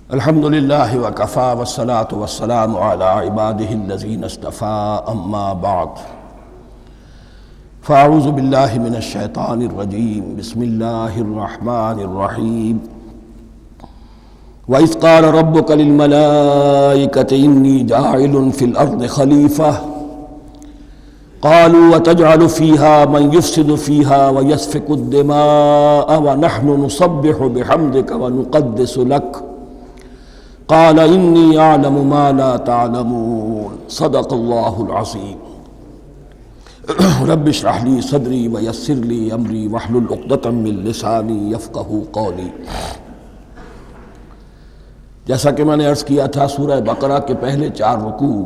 الحمد للہ وکفی والصلاة والسلام علی عباده الذین اصطفى اما بعد فاعوذ باللہ من الشیطان الرجیم بسم اللہ الرحمن الرحیم وَإِذْ قَالَ رَبُّكَ لِلْمَلَائِكَةِ إِنِّي جَاعِلٌ فِي الْأَرْضِ خَلِيفَةً قالوا وتجعل فيها من يفسد فيها ويسفك الدماء ونحن نسبح بحمدك ونقدس لك قال إني أعلم ما لا تعلمون صدق الله العظيم رب اشرح لي صدري ويسر لي أمري واحلل عقدة من لساني يفقهوا قولي۔ جیسا کہ میں نے عرض کیا تھا، سورہ بقرہ کے پہلے 4 رکوع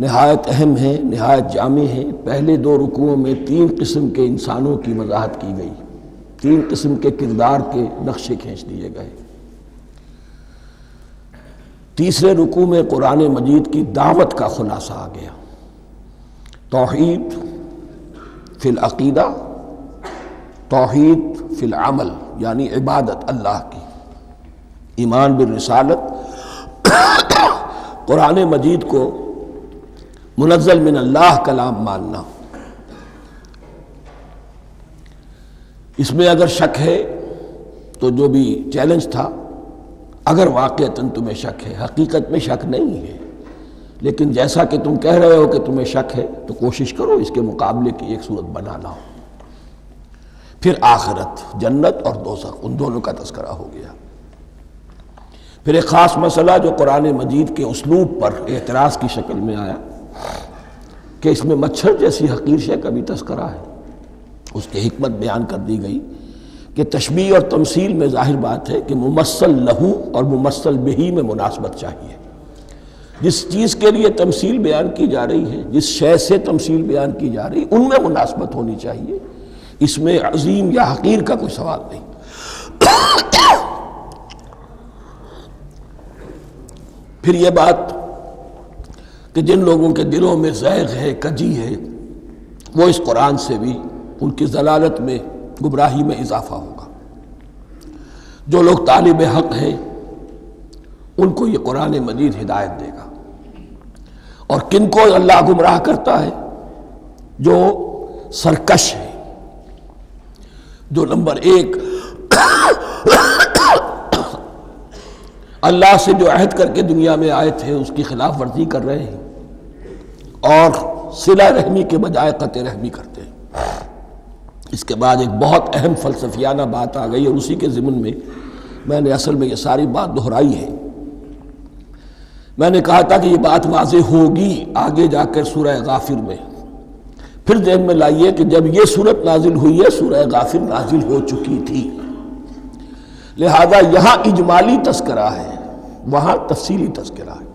نہایت اہم ہیں، نہایت جامع ہیں۔ پہلے 2 رکوعوں میں 3 قسم کے انسانوں کی وضاحت کی گئی، 3 قسم کے کردار کے نقشے کھینچ دیے گئے۔ تیسرے رکوع میں قرآن مجید کی دعوت کا خلاصہ آ گیا، توحید فی العقیدہ، توحید فی العمل، یعنی عبادت اللہ کی، ایمان بالرسالت، قرآن مجید کو منزل من اللہ کلام ماننا۔ اس میں اگر شک ہے تو جو بھی چیلنج تھا، اگر واقعتاً تمہیں شک ہے، حقیقت میں شک نہیں ہے، لیکن جیسا کہ تم کہہ رہے ہو کہ تمہیں شک ہے تو کوشش کرو اس کے مقابلے کی ایک صورت بنا لاؤ۔ پھر آخرت، جنت اور دوزخ، ان دونوں کا تذکرہ ہو گیا۔ پھر ایک خاص مسئلہ جو قرآن مجید کے اسلوب پر اعتراض کی شکل میں آیا کہ اس میں مچھر جیسی حقیر شے کا بھی تذکرہ ہے، اس کی حکمت بیان کر دی گئی کہ تشبیہ اور تمثیل میں ظاہر بات ہے کہ ممثل لہو اور ممثل بہی میں مناسبت چاہیے۔ جس چیز کے لیے تمثیل بیان کی جا رہی ہے، جس شے سے تمثیل بیان کی جا رہی ہے، ان میں مناسبت ہونی چاہیے، اس میں عظیم یا حقیر کا کوئی سوال نہیں۔ پھر یہ بات کہ جن لوگوں کے دلوں میں زیغ ہے، کجی ہے، وہ اس قرآن سے بھی ان کی ضلالت میں، گمراہی میں اضافہ ہوگا۔ جو لوگ طالب حق ہیں ان کو یہ قرآن مجید ہدایت دے گا، اور کن کو اللہ گمراہ کرتا ہے؟ جو سرکش ہے، جو نمبر 1 اللہ سے جو عہد کر کے دنیا میں آئے تھے اس کی خلاف ورزی کر رہے ہیں، اور صلہ رحمی کے بجائے قطع رحمی کرتے ہیں۔ اس کے بعد ایک بہت اہم فلسفیانہ بات آ گئی، اور اسی کے ضمن میں میں نے اصل میں یہ ساری بات دہرائی ہے۔ میں نے کہا تھا کہ یہ بات واضح ہوگی آگے جا کر سورہ غافر میں۔ پھر ذہن میں لائیے کہ جب یہ صورت نازل ہوئی ہے، سورہ غافر نازل ہو چکی تھی، لہذا یہاں اجمالی تذکرہ ہے، وہاں تفصیلی تذکرہ ہے۔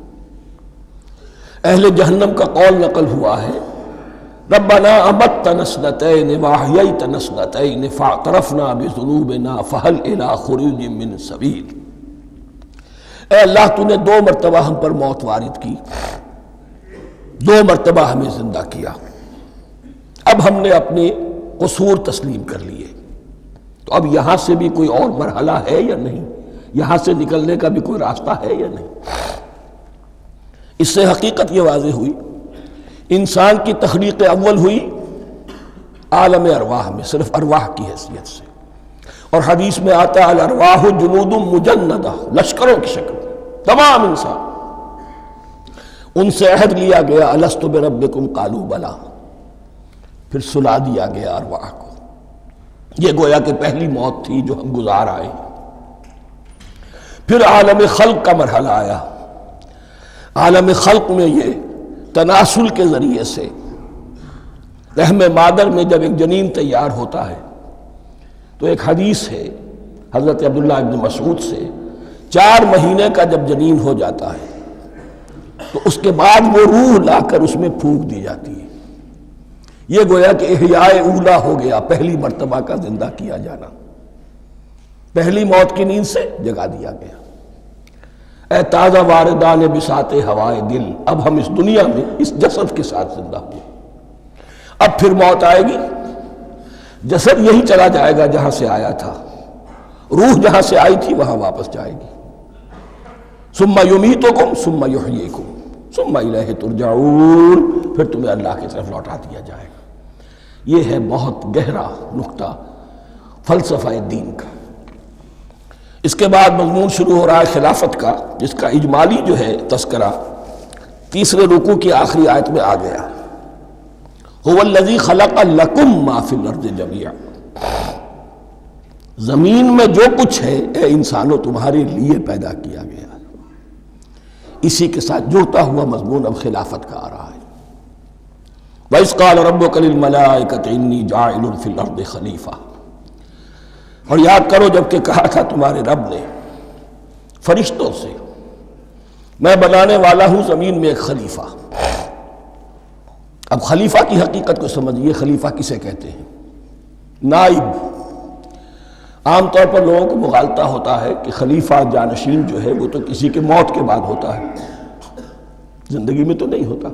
اہل جہنم کا قول نقل ہوا ہے، ربنا امتنا اثنتین واحییتنا اثنتین فاعترفنا بذنوبنا فہل الی خروج من سبیل۔ اے اللہ، تو نے 2 مرتبہ ہم پر موت وارد کی، 2 مرتبہ ہمیں زندہ کیا، اب ہم نے اپنے قصور تسلیم کر لیے، تو اب یہاں سے بھی کوئی اور مرحلہ ہے یا نہیں؟ یہاں سے نکلنے کا بھی کوئی راستہ ہے یا نہیں؟ اس سے حقیقت یہ واضح ہوئی، انسان کی تخلیق اول ہوئی عالم ارواح میں، صرف ارواح کی حیثیت سے، اور حدیث میں آتا ہے الارواح جنود مجندہ، لشکروں کی شکل، تمام انسان۔ ان سے عہد لیا گیا الست بربکم قالوا بلی، پھر سلا دیا گیا ارواح کو۔ یہ گویا کہ پہلی موت تھی جو ہم گزار آئے۔ پھر عالم خلق کا مرحلہ آیا۔ عالم خلق میں یہ تناسل کے ذریعے سے رحم مادر میں جب ایک جنین تیار ہوتا ہے تو ایک حدیث ہے حضرت عبداللہ ابن مسعود سے، 4 مہینے کا جب جنین ہو جاتا ہے تو اس کے بعد وہ روح لا کر اس میں پھونک دی جاتی ہے۔ یہ گویا کہ احیاء اولا ہو گیا، پہلی مرتبہ کا زندہ کیا جانا، پہلی موت کی نیند سے جگا دیا گیا۔ اے تازہ واردان بساط ہوائے دل، اب ہم اس دنیا میں اس جسد کے ساتھ زندہ ہوئے، اب پھر موت آئے گی، جسد یہی چلا جائے گا جہاں سے آیا تھا، روح جہاں سے آئی تھی وہاں واپس جائے گی. ثم یمیتکم ثم یحییکم ثم الیہ ترجعون، پھر تمہیں اللہ کی طرف لوٹا دیا جائے گا. یہ ہے بہت گہرا نقطہ فلسفہ دین کا. اس کے بعد مضمون شروع ہو رہا ہے خلافت کا، جس کا اجمالی جو ہے تذکرہ تیسرے رکوع کی آخری آیت میں آ گیا. هو الذی خلق لکم ما فی الارض جمیعا، زمین میں جو کچھ ہے اے انسانوں تمہارے لیے پیدا کیا گیا. اسی کے ساتھ جڑتا ہوا مضمون اب خلافت کا آ رہا ہے. وَإِذْ قَالَ رَبُّكَ لِلْمَلَائِكَةِ إِنِّي جَاعِلٌ فِي الْأَرْضِ خَلِيفَةً، اور یاد کرو جب کہ کہا تھا تمہارے رب نے فرشتوں سے میں بنانے والا ہوں زمین میں ایک خلیفہ. اب خلیفہ کی حقیقت کو سمجھیے. خلیفہ کسے کہتے ہیں؟ نائب. عام طور پر لوگوں کو مغالطہ ہوتا ہے کہ خلیفہ جانشین جو ہے وہ تو کسی کے موت کے بعد ہوتا ہے، زندگی میں تو نہیں ہوتا.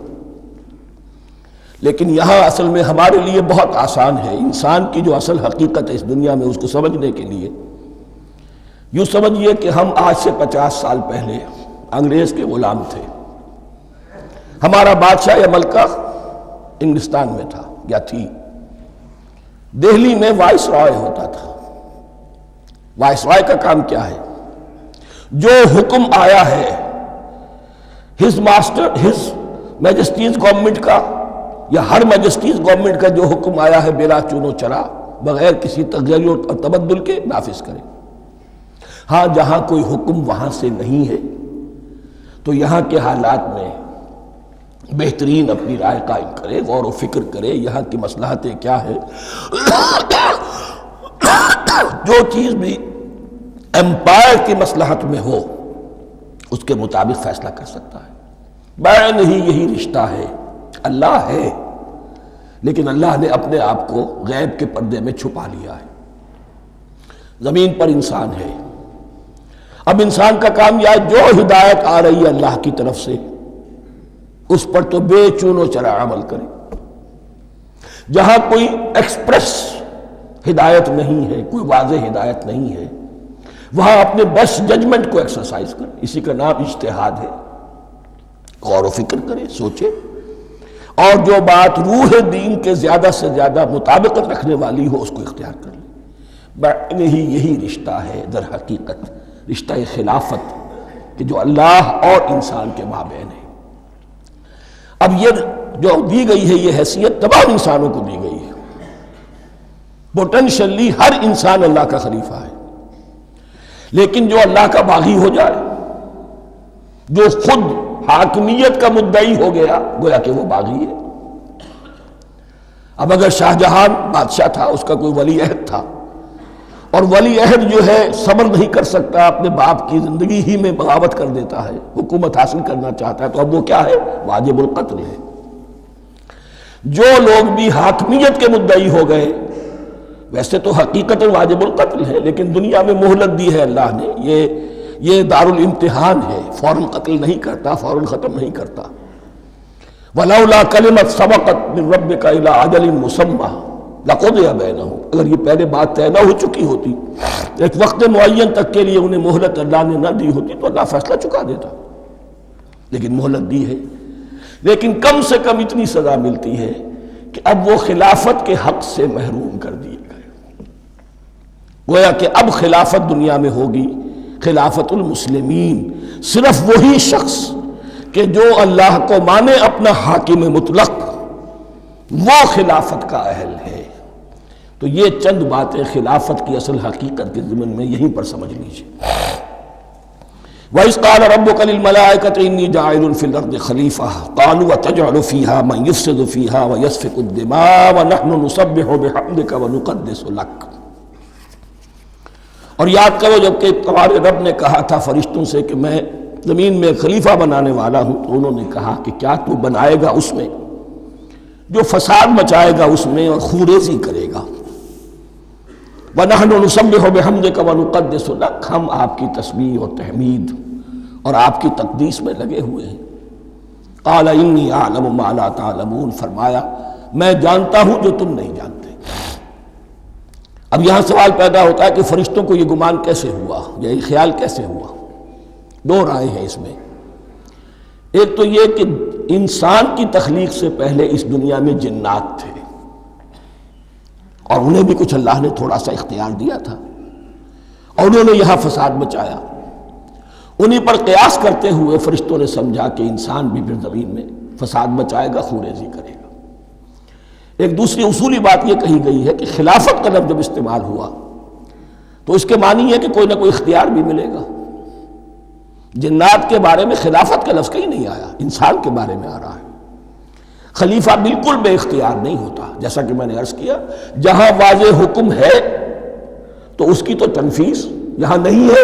لیکن یہاں اصل میں ہمارے لیے بہت آسان ہے. انسان کی جو اصل حقیقت ہے اس دنیا میں، اس کو سمجھنے کے لیے یوں سمجھیے کہ ہم آج سے 50 سال پہلے انگریز کے غلام تھے. ہمارا بادشاہ یا ملکہ انگلستان میں تھا یا تھی. دہلی میں وائس رائے ہوتا تھا. وائس رائے کا کام کیا ہے؟ جو حکم آیا ہے ہز میجسٹیز گورنمنٹ کا یا ہر میجسٹیز گورنمنٹ کا جو حکم آیا ہے بلا چون و چرا، بغیر کسی تغیر اور تبدل کے نافذ کرے. ہاں جہاں کوئی حکم وہاں سے نہیں ہے تو یہاں کے حالات میں بہترین اپنی رائے قائم کرے، غور و فکر کرے یہاں کی مصلحتیں کیا ہے. جو چیز بھی امپائر کی مصلحت میں ہو اس کے مطابق فیصلہ کر سکتا ہے. بین ہی یہی رشتہ ہے. اللہ ہے لیکن اللہ نے اپنے آپ کو غیب کے پردے میں چھپا لیا ہے. زمین پر انسان ہے. اب انسان کا کام یہ ہے جو ہدایت آ رہی ہے اللہ کی طرف سے اس پر تو بے چون و چرا عمل کرے. جہاں کوئی ایکسپریس ہدایت نہیں ہے، کوئی واضح ہدایت نہیں ہے، وہاں اپنے بیسٹ ججمنٹ کو ایکسرسائز کرے. اسی کا نام اجتہاد ہے. غور و فکر کرے، سوچے، اور جو بات روح دین کے زیادہ سے زیادہ مطابقت رکھنے والی ہو اس کو اختیار کر لے. بین ہی یہی رشتہ ہے در حقیقت رشتہ خلافت کہ جو اللہ اور انسان کے مابین ہے. اب یہ جو دی گئی ہے یہ حیثیت تمام انسانوں کو دی گئی ہے. پوٹینشلی ہر انسان اللہ کا خلیفہ ہے. لیکن جو اللہ کا باغی ہو جائے، جو خود حاکمیت کا مدعی ہو گیا، گویا کہ وہ باغی ہے. اب اگر شاہ جہان بادشاہ تھا، اس کا کوئی ولی عہد تھا، اور ولی عہد جو ہے صبر نہیں کر سکتا، اپنے باپ کی زندگی ہی میں بغاوت کر دیتا ہے، حکومت حاصل کرنا چاہتا ہے، تو اب وہ کیا ہے؟ واجب القتل ہے. جو لوگ بھی حاکمیت کے مدعی ہو گئے ویسے تو حقیقت واجب القتل ہے، لیکن دنیا میں مہلت دی ہے اللہ نے. یہ دار الامتحان ہے. فوراً قتل نہیں کرتا، فوراً ختم نہیں کرتا. وَلَوْلَا كَلِمَةٌ سَبَقَتْ مِنْ رَبِّكَ إِلَىٰ أَجَلٍ مُّسَمًّى لَقُضِيَ بَيْنَهُمْ، اگر یہ پہلے بات طے نہ ہو چکی ہوتی، ایک وقت معین تک کے لیے انہیں مہلت اللہ نے نہ دی ہوتی تو اللہ فیصلہ چکا دیتا. لیکن مہلت دی ہے. لیکن کم سے کم اتنی سزا ملتی ہے کہ اب وہ خلافت کے حق سے محروم کر دیے گئے. گویا کہ اب خلافت دنیا میں ہوگی خلافت المسلمین. صرف وہی شخص کہ جو اللہ کو مانے اپنا حاکم مطلق، وہ خلافت کا اہل ہے. تو یہ چند باتیں خلافت کی اصل حقیقت کے ضمن میں یہیں پر سمجھ لیجیے. وَإِذْ قَالَ رَبُّكَ لِلْمَلَائِكَةِ إِنِّي جَاعِلٌ فِي الْأَرْضِ خَلِيفَةً قَالُوا أَتَجْعَلُ فِيهَا مَن يُفْسِدُ فِيهَا وَيَسْفِكُ الدِّمَاءَ وَنَحْنُ نُسَبِّحُ بِحَمْدِكَ وَنُقَدِّسُ لَكَ. اور یاد کرو جب کہ تمہارے رب نے کہا تھا فرشتوں سے کہ میں زمین میں خلیفہ بنانے والا ہوں، تو انہوں نے کہا کہ کیا تو بنائے گا اس میں جو فساد مچائے گا اس میں اور خوریزی کرے گا. وَنَحْنُ نُسَبِّحُ بِحَمْدِكَ وَنُقَدِّسُ لَكَ، ہم آپ کی تسبیح اور تحمید اور آپ کی تقدیس میں لگے ہوئے ہیں. قَالَ إِنِّي أَعْلَمُ مَا لَا تَعْلَمُونَ، فرمایا میں جانتا ہوں جو تم نہیں جانتے. اب یہاں سوال پیدا ہوتا ہے کہ فرشتوں کو یہ گمان کیسے ہوا، یہ خیال کیسے ہوا؟ دو رائے ہیں اس میں۔ ایک تو یہ کہ انسان کی تخلیق سے پہلے اس دنیا میں جنات تھے، اور انہیں بھی کچھ اللہ نے تھوڑا سا اختیار دیا تھا، اور انہوں نے یہاں فساد مچایا۔ انہی پر قیاس کرتے ہوئے فرشتوں نے سمجھا کہ انسان بھی پھر زمین میں فساد مچائے گا، خوریزی کرے گا۔ ایک دوسری اصولی بات یہ کہی گئی ہے کہ خلافت کا لفظ جب استعمال ہوا تو اس کے معنی ہے کہ کوئی نہ کوئی اختیار بھی ملے گا۔ جنات کے بارے میں خلافت کا لفظ کہیں نہیں آیا، انسان کے بارے میں آ رہا ہے۔ خلیفہ بالکل بے اختیار نہیں ہوتا، جیسا کہ میں نے عرض کیا، جہاں واضح حکم ہے تو اس کی تو تنفیذ، جہاں نہیں ہے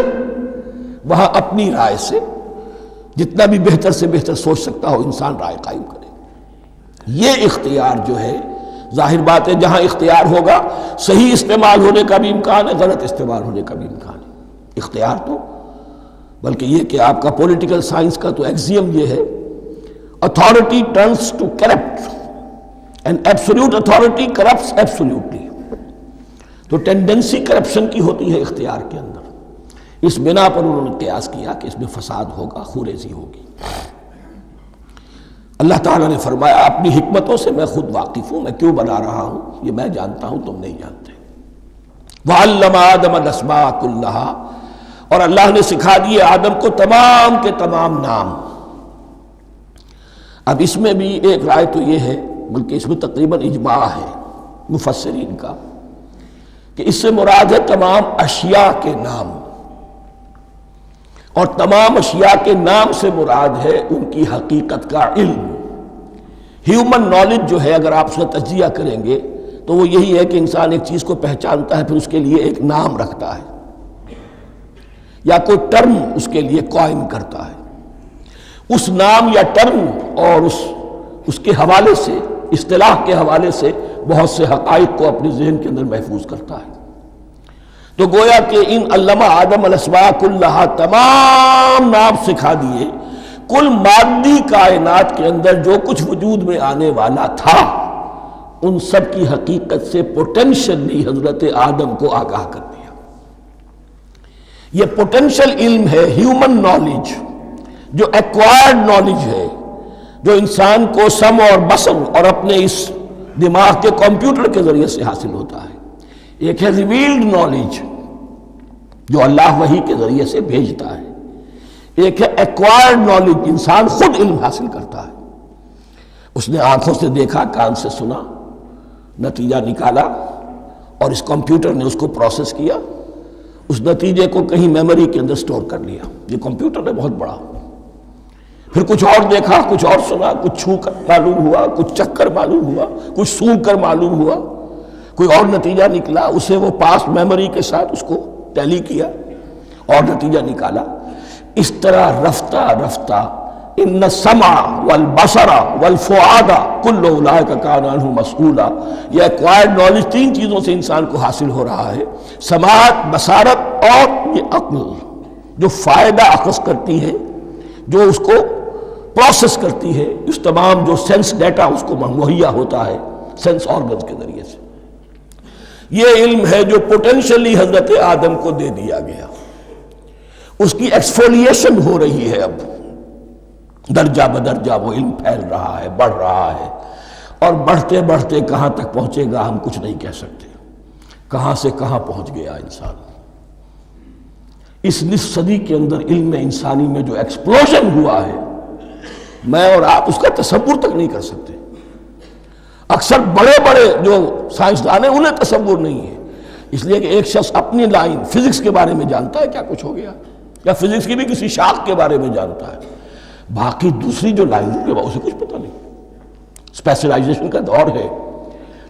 وہاں اپنی رائے سے جتنا بھی بہتر سے بہتر سوچ سکتا ہو انسان رائے قائم کرے۔ یہ اختیار جو ہے، ظاہر بات ہے جہاں اختیار ہوگا صحیح استعمال ہونے کا بھی امکان ہے، غلط استعمال ہونے کا بھی امکان ہے۔ اختیار تو بلکہ یہ کہ آپ کا پولیٹیکل سائنس کا تو ایکسیم یہ ہے، authority turns to corrupt and absolute authority corrupts absolutely۔ تو ٹینڈنسی کرپشن کی ہوتی ہے اختیار کے اندر۔ اس بنا پر انہوں نے قیاس کیا کہ اس میں فساد ہوگا، خوریزی ہوگی۔ اللہ تعالیٰ نے فرمایا اپنی حکمتوں سے میں خود واقف ہوں، میں کیوں بنا رہا ہوں یہ میں جانتا ہوں، تم نہیں جانتے۔ وَعَلَّمَ آدَمَ الْأَسْمَاءَ كُلَّهَا، اور اللہ نے سکھا دیے آدم کو تمام کے تمام نام۔ اب اس میں بھی ایک رائے تو یہ ہے، بلکہ اس میں تقریباً اجماع ہے مفسرین کا، کہ اس سے مراد ہے تمام اشیاء کے نام، اور تمام اشیاء کے نام سے مراد ہے ان کی حقیقت کا علم۔ ہیومن نالج جو ہے، اگر آپ اس کا تجزیہ کریں گے تو وہ یہی ہے کہ انسان ایک چیز کو پہچانتا ہے، پھر اس کے لیے ایک نام رکھتا ہے یا کوئی ٹرم اس کے لیے قائم کرتا ہے۔ اس نام یا ٹرم اور اس کے حوالے سے، اصطلاح کے حوالے سے بہت سے حقائق کو اپنے ذہن کے اندر محفوظ کرتا ہے۔ تو گویا کہ ان علمہ آدم الاسماء کلہا، تمام نام سکھا دیے کل مادی کائنات کے اندر جو کچھ وجود میں آنے والا تھا، ان سب کی حقیقت سے پوٹینشلی حضرت آدم کو آگاہ کر دیا۔ یہ پوٹینشل علم ہے، ہیومن نالج، جو ایکوائرڈ نالج ہے، جو انسان کو سم اور بسم اور اپنے اس دماغ کے کمپیوٹر کے ذریعے سے حاصل ہوتا ہے۔ ایک ہے ریویلڈ نالج جو اللہ وحی کے ذریعے سے بھیجتا ہے، ایک ہے ایکوائرڈ نالج، انسان خود علم حاصل کرتا ہے۔ اس نے آنکھوں سے دیکھا، کان سے سنا، نتیجہ نکالا، اور اس کمپیوٹر نے اس کو پروسیس کیا، اس نتیجے کو کہیں میموری کے اندر سٹور کر لیا۔ یہ کمپیوٹر ہے بہت بڑا۔ پھر کچھ اور دیکھا، کچھ اور سنا، کچھ چھو کر معلوم ہوا، کچھ چکھ کر معلوم ہوا، کچھ سونگھ کر معلوم ہوا، کوئی اور نتیجہ نکلا، اسے وہ پاس میموری کے ساتھ اس کو ٹیلی کیا اور نتیجہ نکالا۔ اس طرح رفتہ رفتہ ان السمع والبصر والفؤاد کل اولئک کان عنہ مسئولا، یہ ایکوائرڈ نالج تین چیزوں سے انسان کو حاصل ہو رہا ہے، سماعت، بصارت اور یہ عقل، جو فائدہ اخذ کرتی ہے، جو اس کو پروسیس کرتی ہے، اس تمام جو سینس ڈیٹا اس کو مہیا ہوتا ہے سینس آرگنز کے ذریعے سے۔ یہ علم ہے جو پوٹینشلی حضرت آدم کو دے دیا گیا۔ اس کی ایکسفولیشن ہو رہی ہے، اب درجہ بدرجہ وہ علم پھیل رہا ہے، بڑھ رہا ہے، اور بڑھتے بڑھتے کہاں تک پہنچے گا ہم کچھ نہیں کہہ سکتے۔ کہاں سے کہاں پہنچ گیا انسان۔ اس نصف صدی کے اندر علم انسانی میں جو ایکسپلوژن ہوا ہے، میں اور آپ اس کا تصور تک نہیں کر سکتے۔ اکثر بڑے بڑے جو سائنسدان ہیں انہیں تصور نہیں ہے، اس لیے کہ ایک شخص اپنی لائن فزکس کے بارے میں جانتا ہے کیا کچھ ہو گیا، یا فزکس کی بھی کسی شاخ کے بارے میں جانتا ہے، باقی دوسری جو لائن ہے اسے کچھ پتہ نہیں۔ اسپیشلائزیشن کا دور ہے،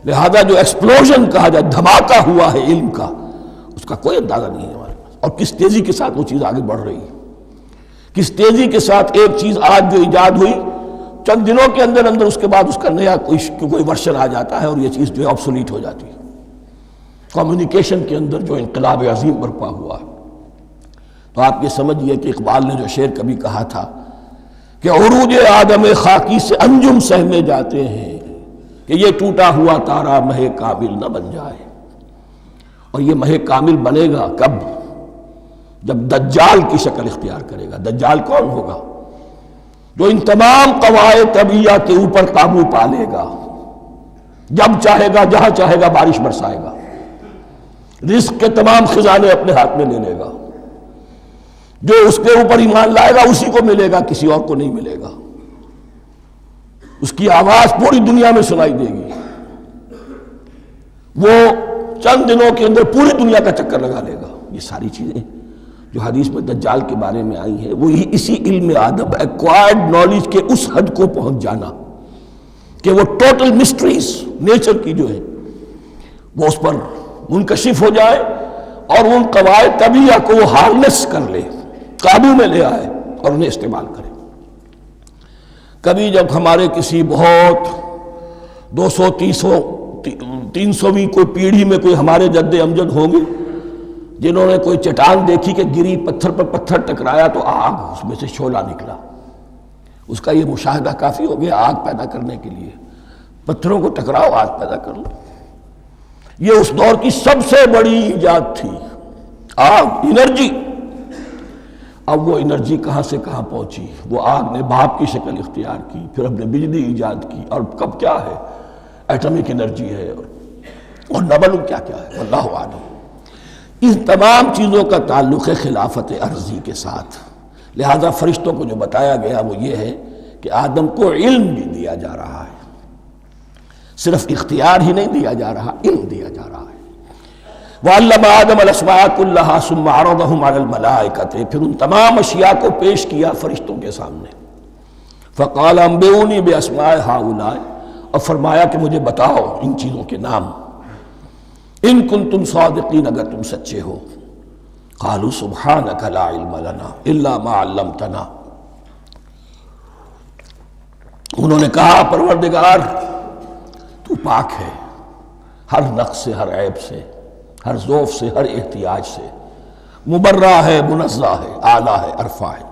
لہذا جو ایکسپلوژن کہا جائے، دھماکہ ہوا ہے علم کا، اس کا کوئی اندازہ نہیں ہے ہمارے پاس، اور کس تیزی کے ساتھ وہ چیز آگے بڑھ رہی ہے، کس تیزی کے ساتھ ایک چیز آج جو ایجاد ہوئی چند دنوں کے اندر اندر اس کے بعد اس کا نیا کوئی ورشن آ جاتا ہے اور یہ چیز جو ہے آبسولیٹ ہو جاتی ہے۔ کمیونیکیشن کے اندر جو انقلاب عظیم برپا ہوا ہے، تو آپ یہ سمجھئے کہ اقبال نے جو شعر کبھی کہا تھا کہ عروج آدم خاکی سے انجم سہمے جاتے ہیں کہ یہ ٹوٹا ہوا تارا مہ کامل نہ بن جائے، اور یہ مہ کامل بنے گا کب؟ جب دجال کی شکل اختیار کرے گا۔ دجال کون ہوگا؟ جو ان تمام قواعد طبیعہ کے اوپر قابو پا لے گا، جب چاہے گا جہاں چاہے گا بارش برسائے گا، رزق کے تمام خزانے اپنے ہاتھ میں لے لے گا، جو اس کے اوپر ایمان لائے گا اسی کو ملے گا، کسی اور کو نہیں ملے گا، اس کی آواز پوری دنیا میں سنائی دے گی، وہ چند دنوں کے اندر پوری دنیا کا چکر لگا لے گا۔ یہ ساری چیزیں جو حدیث میں دجال کے بارے میں آئی ہیں وہ اسی علم آدم ایکوائرڈ نالج کے اس حد کو پہنچ جانا کہ وہ ٹوٹل مسٹریز نیچر کی جو ہے وہ اس پر منکشف ہو جائے اور ان قواعد طبیعہ کو وہ ہارنس کر لے، قابو میں لے آئے اور انہیں استعمال کرے۔ کبھی جب ہمارے کسی بہت 200-300ویں کوئی پیڑھی میں کوئی ہمارے جد امجد ہوں گے جنہوں نے کوئی چٹان دیکھی کہ گری، پتھر پر پتھر ٹکرایا تو آگ اس میں سے شعلہ نکلا، اس کا یہ مشاہدہ کافی ہو گیا آگ پیدا کرنے کے لیے۔ پتھروں کو ٹکراؤ، آگ پیدا کر لو۔ یہ اس دور کی سب سے بڑی ایجاد تھی، آگ، انرجی۔ اب وہ انرجی کہاں سے کہاں پہنچی؟ وہ آگ نے بھاپ کی شکل اختیار کی، پھر ہم نے بجلی ایجاد کی، اور کب کیا ہے؟ ایٹمک انرجی ہے، اور نہ معلوم کیا کیا ہے، واللہ اعلم۔ ان تمام چیزوں کا تعلق ہے خلافت ارضی کے ساتھ۔ لہذا فرشتوں کو جو بتایا گیا وہ یہ ہے کہ آدم کو علم بھی دیا جا رہا ہے، صرف اختیار ہی نہیں دیا جا رہا، علم دیا جا رہا ہے۔ وَعَلَّمَ آدَمَ الْأَسْمَاءَ كُلَّهَا ثُمَّ عَرَضَهُمْ عَلَى الْمَلَائِكَةِ، پھر ان تمام اشیاء کو پیش کیا فرشتوں کے سامنے۔ فَقَالَ أَنبِئُونِي بِأَسْمَاءِ هَؤُلَاءِ، اور فرمایا کہ مجھے بتاؤ ان چیزوں کے نام، ان کنتم صادقین، اگر تم سچے ہو۔ قالوا سبحانک لا علم لنا الا ما علمتنا، انہوں نے کہا پروردگار تو پاک ہے ہر نقص سے، ہر عیب سے، ہر ضعف سے، ہر احتیاج سے، مبرہ ہے، منزہ ہے، اعلیٰ ہے، ارفع ہے۔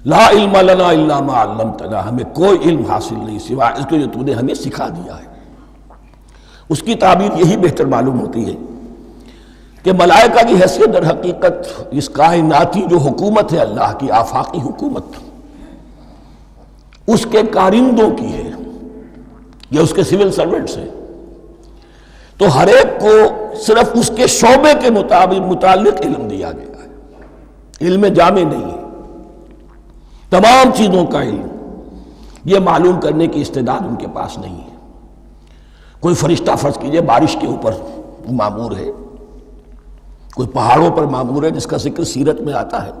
لا علم لنا الا ما علمتنا، ہمیں کوئی علم حاصل نہیں سوائے اس کے جو تو نے ہمیں سکھا دیا ہے۔ اس کی تعبیر یہی بہتر معلوم ہوتی ہے کہ ملائکہ کی حیثیت در حقیقت اس کائناتی جو حکومت ہے اللہ کی، آفاقی حکومت، اس کے کارندوں کی ہے، یا اس کے سول سرونٹس ہیں، تو ہر ایک کو صرف اس کے شعبے کے متعلق علم دیا گیا ہے، علم جامع نہیں ہے، تمام چیزوں کا علم یہ معلوم کرنے کی استعداد ان کے پاس نہیں ہے۔ کوئی فرشتہ فرض کیجئے بارش کے اوپر مامور ہے، کوئی پہاڑوں پر مامور ہے، جس کا ذکر سیرت میں آتا ہے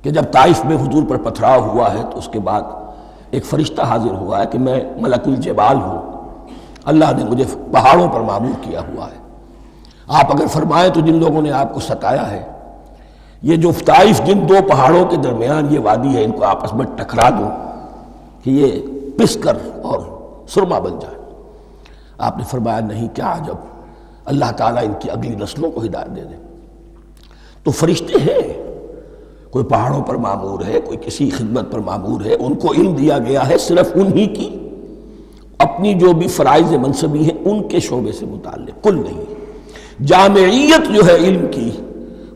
کہ جب طائف میں حضور پر پتھراؤ ہوا ہے تو اس کے بعد ایک فرشتہ حاضر ہوا ہے کہ میں ملک الجبال ہوں، اللہ نے مجھے پہاڑوں پر مامور کیا ہوا ہے، آپ اگر فرمائیں تو جن لوگوں نے آپ کو ستایا ہے، یہ جو طائف جن دو پہاڑوں کے درمیان یہ وادی ہے، ان کو آپس میں ٹکرا دو کہ یہ پس کر اور سرما بن جائے۔ آپ نے فرمایا نہیں، کیا عجب، اللہ تعالیٰ ان کی اگلی نسلوں کو ہدایت دے دے۔ تو فرشتے ہیں، کوئی پہاڑوں پر مامور ہے، کوئی کسی خدمت پر مامور ہے، ان کو علم دیا گیا ہے صرف انہی کی اپنی جو بھی فرائض منصبی ہیں ان کے شعبے سے متعلق، کل نہیں۔ جامعیت جو ہے علم کی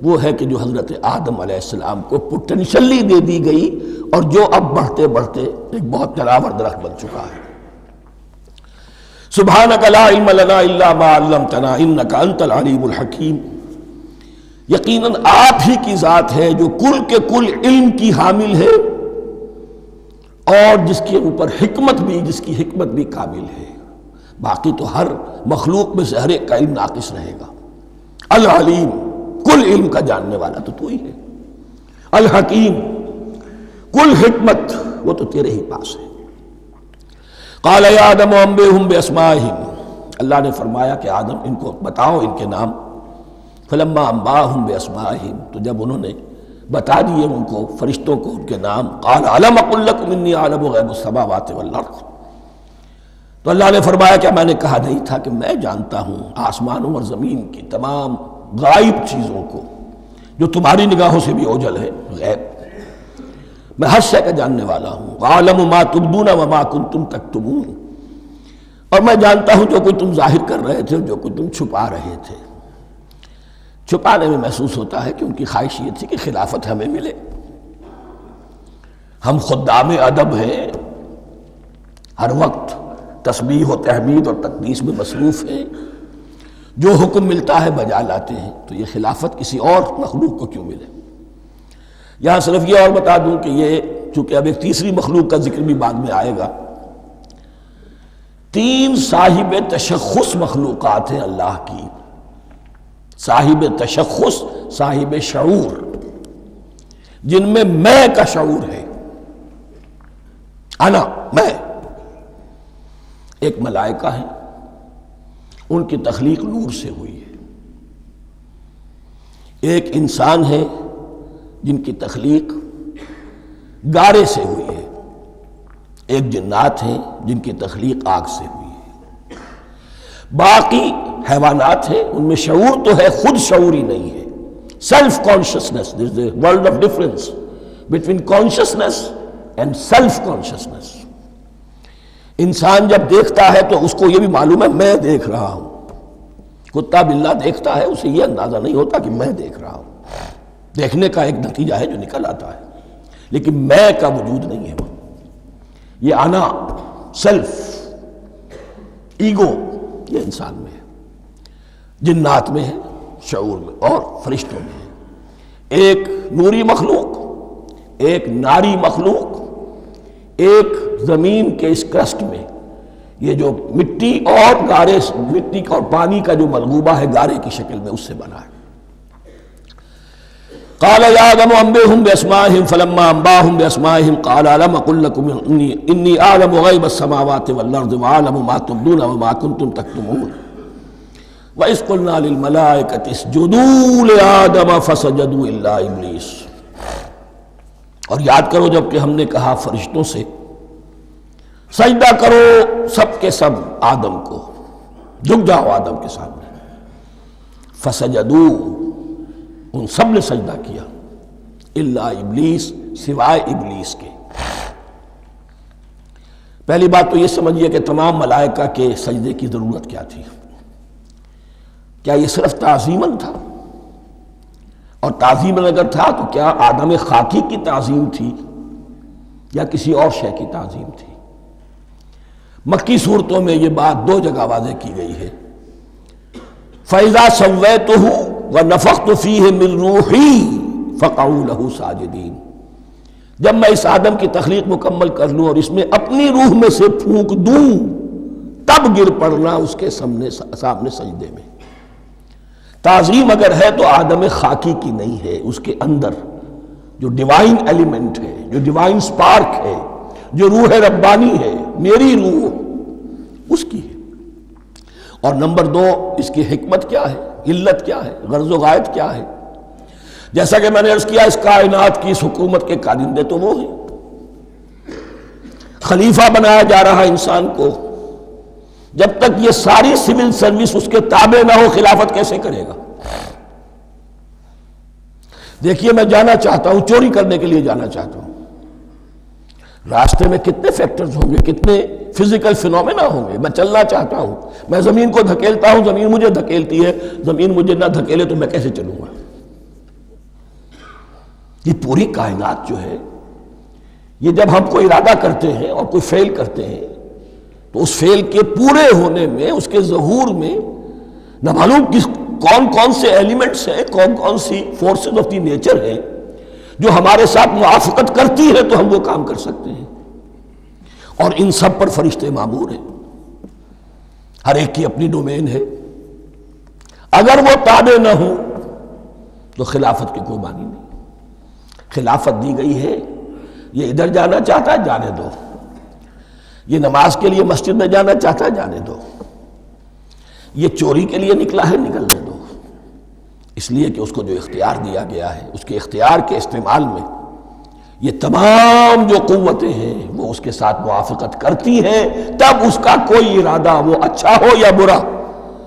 وہ ہے کہ جو حضرت آدم علیہ السلام کو پوٹینشلی دے دی گئی، اور جو اب بڑھتے بڑھتے ایک بہت جلاور درخت بن چکا ہے۔ سبحانک لا علم لنا الا ما علمتنا انک انت العلیم الحکیم، یقیناً آپ ہی کی ذات ہے جو کل کے کل علم کی حامل ہے، اور جس کے اوپر حکمت بھی، جس کی حکمت بھی کامل ہے۔ باقی تو ہر مخلوق میں سے ہر ایک کا علم ناقص رہے گا۔ العلیم، کل علم کا جاننے والا تو ہی ہے۔ الحکیم، کل حکمت وہ تو تیرے ہی پاس ہے۔ قال یا آدم انبئہم باسمائہم، اللہ نے فرمایا کہ آدم ان کو بتاؤ ان کے نام۔ فلما انباہم باسمائہم، تو جب انہوں نے بتا دیے ان کو، فرشتوں کو، ان کے نام، قال الم اقل لکم انی اعلم غیب السماوات والارض، تو اللہ نے فرمایا کہ میں نے کہا نہیں تھا کہ میں جانتا ہوں آسمانوں اور زمین کی تمام غائب چیزوں کو جو تمہاری نگاہوں سے بھی اوجھل ہے، غیب، میں ہر شے کا جاننے والا ہوں۔ وَأَعْلَمُ مَا تُبْدُونَ وَمَا كُنْتُمْ تَكْتُمُونَ، اور میں جانتا ہوں جو کچھ تم ظاہر کر رہے تھے، جو کچھ تم چھپا رہے تھے۔ چھپانے میں محسوس ہوتا ہے کہ ان کی خواہش یہ تھی کہ خلافت ہمیں ملے، ہم خدام ادب ہیں، ہر وقت تسبیح و تحمید اور تقدیس میں مصروف ہیں، جو حکم ملتا ہے بجا لاتے ہیں، تو یہ خلافت کسی اور مخلوق کو کیوں ملے؟ یہاں صرف یہ اور بتا دوں کہ یہ چونکہ اب ایک تیسری مخلوق کا ذکر بھی بعد میں آئے گا، 3 صاحب تشخص مخلوقات ہیں اللہ کی، صاحب تشخص، صاحب شعور، جن میں میں کا شعور ہے، انا، میں۔ ایک ملائکہ ہے، ان کی تخلیق نور سے ہوئی ہے۔ ایک انسان ہے جن کی تخلیق گارے سے ہوئی ہے۔ ایک جنات ہیں جن کی تخلیق آگ سے ہوئی ہے۔ باقی حیوانات ہیں، ان میں شعور تو ہے، خود شعوری نہیں ہے۔ Self consciousness, there is a world of difference between consciousness and self consciousness. انسان جب دیکھتا ہے تو اس کو یہ بھی معلوم ہے میں دیکھ رہا ہوں۔ کتا بلہ دیکھتا ہے، اسے یہ اندازہ نہیں ہوتا کہ میں دیکھ رہا ہوں، دیکھنے کا ایک نتیجہ ہے جو نکل آتا ہے، لیکن میں کا وجود نہیں ہے۔ یہ انا، سیلف، ایگو، یہ انسان میں ہے، جنات میں ہے، شعور میں، اور فرشتوں میں ہے۔ ایک نوری مخلوق، ایک ناری مخلوق، ایک زمین کے اس کرسٹ میں، یہ جو مٹی اور گارے، مٹی اور پانی کا جو ملغوبہ ہے گارے کی شکل میں، اس سے بنا ہے۔ قال یا آدم انبئهم باسمائهم فلما انباهم باسمائهم قال الم اقل لكم انی اعلم غیب السماوات والارض واعلم ما تبدون وما كنتم تكتمون واذ قلنا للملائکة اسجدوا لآدم فسجدوا الا ابلیس۔ اور یاد کرو جب کہ ہم نے کہا فرشتوں سے سجدہ کرو سب کے سب آدم کو، جھک جاؤ آدم کے سامنے، فسجدوا، ان سب نے سجدہ کیا، الا ابلیس، سوائے ابلیس کے۔ پہلی بات تو یہ سمجھیے کہ تمام ملائکہ کے سجدے کی ضرورت کیا تھی؟ کیا یہ صرف تعظیماً تھا؟ اور تعظیماً اگر تھا تو کیا آدم خاکی کی تعظیم تھی یا کسی اور شے کی تعظیم تھی؟ مکی صورتوں میں یہ بات 2 جگہ واضح کی گئی ہے۔ فَإِذَا سَوَّيْتُهُ وَنَفَخْتُ فِيهِ مِن رُوحِي فَقَعُوا لَهُ سَاجِدِينَ، جب میں اس آدم کی تخلیق مکمل کر لوں اور اس میں اپنی روح میں سے پھونک دوں، تب گر پڑنا اس کے سامنے سجدے میں۔ تعظیم اگر ہے تو آدم خاکی کی نہیں ہے، اس کے اندر جو ڈیوائن ایلیمنٹ ہے، جو ڈیوائن سپارک ہے، جو روح ربانی ہے، میری روح، اس کی ہے۔ اور نمبر 2، اس کی حکمت کیا ہے، علت کیا ہے، غرض و غایت کیا ہے؟ جیسا کہ میں نے عرض کیا، اس کائنات کی اس حکومت کے کارندے تو وہ ہیں۔ خلیفہ بنایا جا رہا انسان کو، جب تک یہ ساری سول سروس اس کے تابع نہ ہو، خلافت کیسے کرے گا؟ دیکھیے میں جانا چاہتا ہوں، چوری کرنے کے لیے جانا چاہتا ہوں، راستے میں کتنے فیکٹرز ہوں گے، کتنے فزیکل فینومینا ہوں گے۔ میں چلنا چاہتا ہوں، میں زمین کو دھکیلتا ہوں، زمین مجھے دھکیلتی ہے، زمین مجھے نہ دھکیلے تو میں کیسے چلوں گا؟ یہ پوری کائنات جو ہے، یہ جب ہم کوئی ارادہ کرتے ہیں اور کوئی فیل کرتے ہیں تو اس فیل کے پورے ہونے میں، اس کے ظہور میں نہ معلوم کون کون سے ایلیمنٹس ہیں، کون کون سی فورسز آف دی نیچر ہیں جو ہمارے ساتھ موافقت کرتی ہے تو ہم وہ کام کر سکتے ہیں۔ اور ان سب پر فرشتے مامور ہیں، ہر ایک کی اپنی ڈومین ہے۔ اگر وہ تابع نہ ہوں تو خلافت کی کوئی معنی نہیں۔ خلافت دی گئی ہے، یہ ادھر جانا چاہتا ہے جانے دو، یہ نماز کے لیے مسجد میں جانا چاہتا ہے جانے دو، یہ چوری کے لیے نکلا ہے نکلنے دو، اس لیے کہ اس کو جو اختیار دیا گیا ہے، اس کے اختیار کے استعمال میں یہ تمام جو قوتیں ہیں وہ اس کے ساتھ موافقت کرتی ہیں، تب اس کا کوئی ارادہ، وہ اچھا ہو یا برا،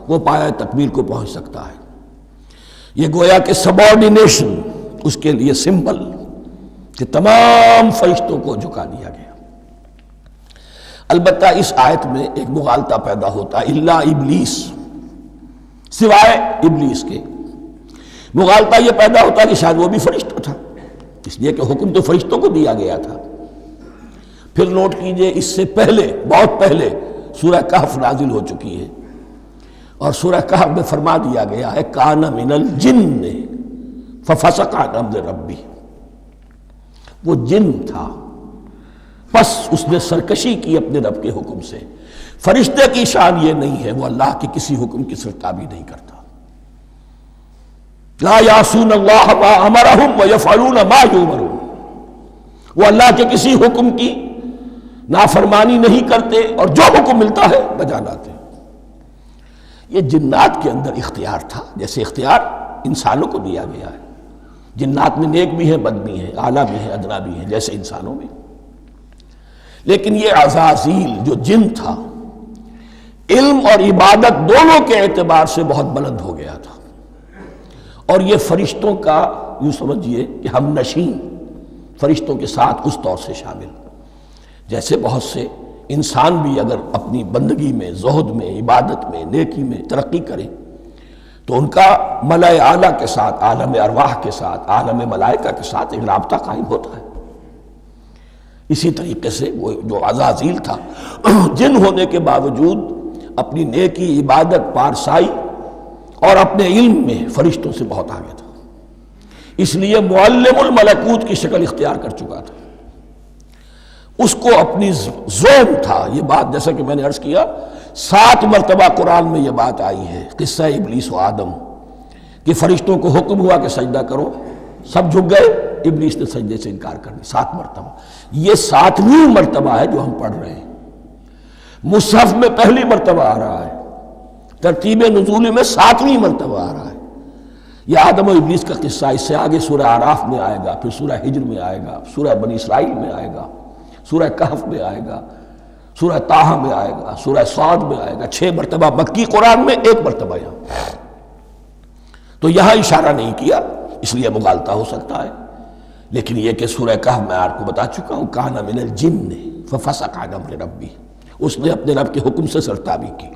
وہ پایہ تکمیل کو پہنچ سکتا ہے۔ یہ گویا کہ سبارڈینیشن اس کے لیے سمبل کہ تمام فرشتوں کو جھکا دیا گیا۔ البتہ اس آیت میں ایک مغالطہ پیدا ہوتا ہے، الا ابلیس، سوائے ابلیس کے۔ مغالطہ یہ پیدا ہوتا کہ شاید وہ بھی فرشتہ تھا، اس لیے کہ حکم تو فرشتوں کو دیا گیا تھا۔ پھر نوٹ کیجئے اس سے پہلے، بہت پہلے سورہ کہف نازل ہو چکی ہے، اور سورہ کہف میں فرما دیا گیا ہے کان من الجن ففسق عن امر ربی، وہ جن تھا پس اس نے سرکشی کی اپنے رب کے حکم سے۔ فرشتے کی شان یہ نہیں ہے، وہ اللہ کے کسی حکم کی سرتابی نہیں کرتا۔ لا یعصون اللہ ما امرہم ویفعلون ما یؤمرون، وہ اللہ کے کسی حکم کی نافرمانی نہیں کرتے اور جو حکم ملتا ہے بجا لاتے۔ یہ جنات کے اندر اختیار تھا، جیسے اختیار انسانوں کو دیا گیا ہے۔ جنات میں نیک بھی ہیں، بد بھی ہیں، اعلیٰ بھی ہیں، ادنا بھی ہیں، جیسے انسانوں میں۔ لیکن یہ عزازیل جو جن تھا، علم اور عبادت دونوں کے اعتبار سے بہت بلند ہو گیا تھا، اور یہ فرشتوں کا یوں سمجھیے کہ ہم نشین، فرشتوں کے ساتھ اس طور سے شامل، جیسے بہت سے انسان بھی اگر اپنی بندگی میں، زہد میں، عبادت میں، نیکی میں ترقی کریں تو ان کا ملائے اعلیٰ کے ساتھ، عالم ارواح کے ساتھ، عالم ملائکہ کے ساتھ ایک رابطہ قائم ہوتا ہے۔ اسی طریقے سے وہ جو عزازیل تھا، جن ہونے کے باوجود اپنی نیکی، عبادت، پارسائی اور اپنے علم میں فرشتوں سے بہت آگے تھا، اس لیے معلم الملکوت کی شکل اختیار کر چکا تھا۔ اس کو اپنی زوم تھا، یہ بات جیسا کہ میں نے عرض کیا 7 مرتبہ قرآن میں یہ بات آئی ہے، قصہ ابلیس و آدم، کہ فرشتوں کو حکم ہوا کہ سجدہ کرو، سب جھک گئے، ابلیس نے سجدے سے انکار کر دی 7 مرتبہ۔ یہ 7ویں مرتبہ ہے جو ہم پڑھ رہے ہیں، مصحف میں پہلی مرتبہ آ رہا ہے، ترتیب نزول میں 7ویں مرتبہ آ رہا ہے۔ یہ آدم و ابلیس کا قصہ اس سے آگے سورہ اعراف میں آئے گا، پھر سورہ ہجر میں آئے گا، سورہ بنی اسرائیل میں آئے گا، سورہ کہف میں آئے گا، سورہ طٰہٰ میں آئے گا، سورہ صاد میں آئے گا، 6 مرتبہ مکی قرآن میں، 1 مرتبہ یہاں۔ تو یہاں اشارہ نہیں کیا، اس لیے مغالطہ ہو سکتا ہے، لیکن یہ کہ سورہ کہف میں آپ کو بتا چکا ہوں کان من الجن ففسق عن امر ربی، اس نے اپنے رب کے حکم سے سرتابی کی۔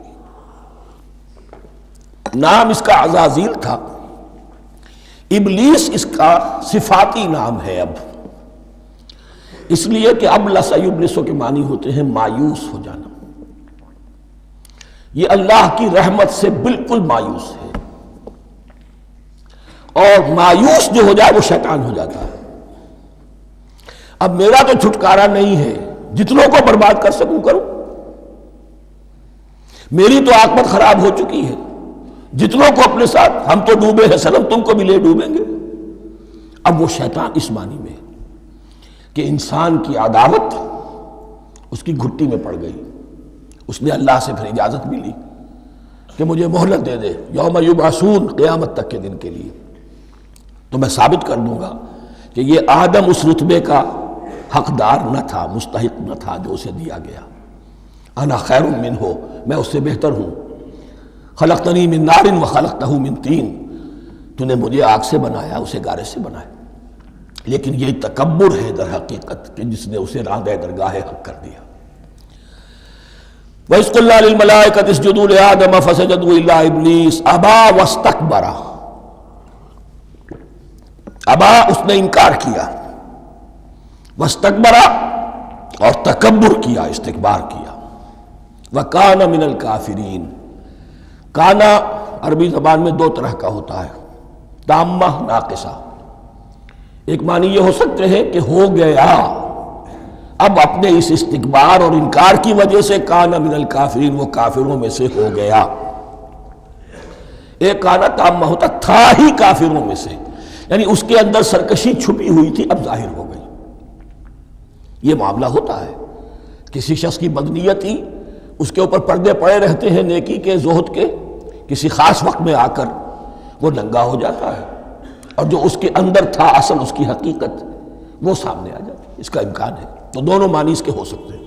نام اس کا عزازیل تھا، ابلیس اس کا صفاتی نام ہے اب، اس لیے کہ ابلس یبلسو کے معنی ہوتے ہیں مایوس ہو جانا۔ یہ اللہ کی رحمت سے بالکل مایوس ہے، اور مایوس جو ہو جائے وہ شیطان ہو جاتا ہے۔ اب میرا تو چھٹکارا نہیں ہے، جتنوں کو برباد کر سکوں کروں، میری تو عاقبت خراب ہو چکی ہے، جتنوں کو اپنے ساتھ، ہم تو ڈوبے ہیں سلم، تم کو بھی لے ڈوبیں گے۔ اب وہ شیطان اس معنی میں کہ انسان کی عداوت اس کی گھٹی میں پڑ گئی، اس نے اللہ سے پھر اجازت بھی لی کہ مجھے مہلت دے دے، یوم یبعثون، قیامت تک کے دن کے لیے، تو میں ثابت کر دوں گا کہ یہ آدم اس رتبے کا حقدار نہ تھا، مستحق نہ تھا جو اسے دیا گیا۔ انا خیر منہ، میں اس سے بہتر ہوں۔ خلقتنی من نار وخلقتہ من طین، تو نے مجھے آگ سے بنایا، اسے گارے سے بنایا۔ لیکن یہ تکبر ہے در حقیقت کہ جس نے اسے راندہ درگاہ حق کر دیا۔ وَإِذْ قُلْنَا لِلْمَلَائِكَةِ اسْجُدُوا لِآدَمَ فَسَجَدُوا إِلَّا إِبْلِيسَ أَبَىٰ وَاسْتَكْبَرَ، ابا اس نے انکار کیا، واستکبر اور تکبر کیا، استکبار کیا، وَكَانَ مِنَ الْكَافِرِينَ۔ کانا عربی زبان میں 2 طرح کا ہوتا ہے، تامہ، ناقصہ۔ ایک معنی یہ ہو سکتے ہیں کہ ہو گیا، اب اپنے اس استکبار اور انکار کی وجہ سے کانا من الکافرین، وہ کافروں میں سے ہو گیا۔ ایک کانا تامہ ہوتا تھا ہی کافروں میں سے، یعنی اس کے اندر سرکشی چھپی ہوئی تھی، اب ظاہر ہو گئی۔ یہ معاملہ ہوتا ہے، کسی شخص کی بدنیتی اس کے اوپر پردے پڑے رہتے ہیں نیکی کے، زہد کے، کسی خاص وقت میں آ کر وہ ننگا ہو جاتا ہے، اور جو اس کے اندر تھا اصل اس کی حقیقت وہ سامنے آ جاتی ہے۔ اس کا امکان ہے، تو دونوں معنی اس کے ہو سکتے ہیں۔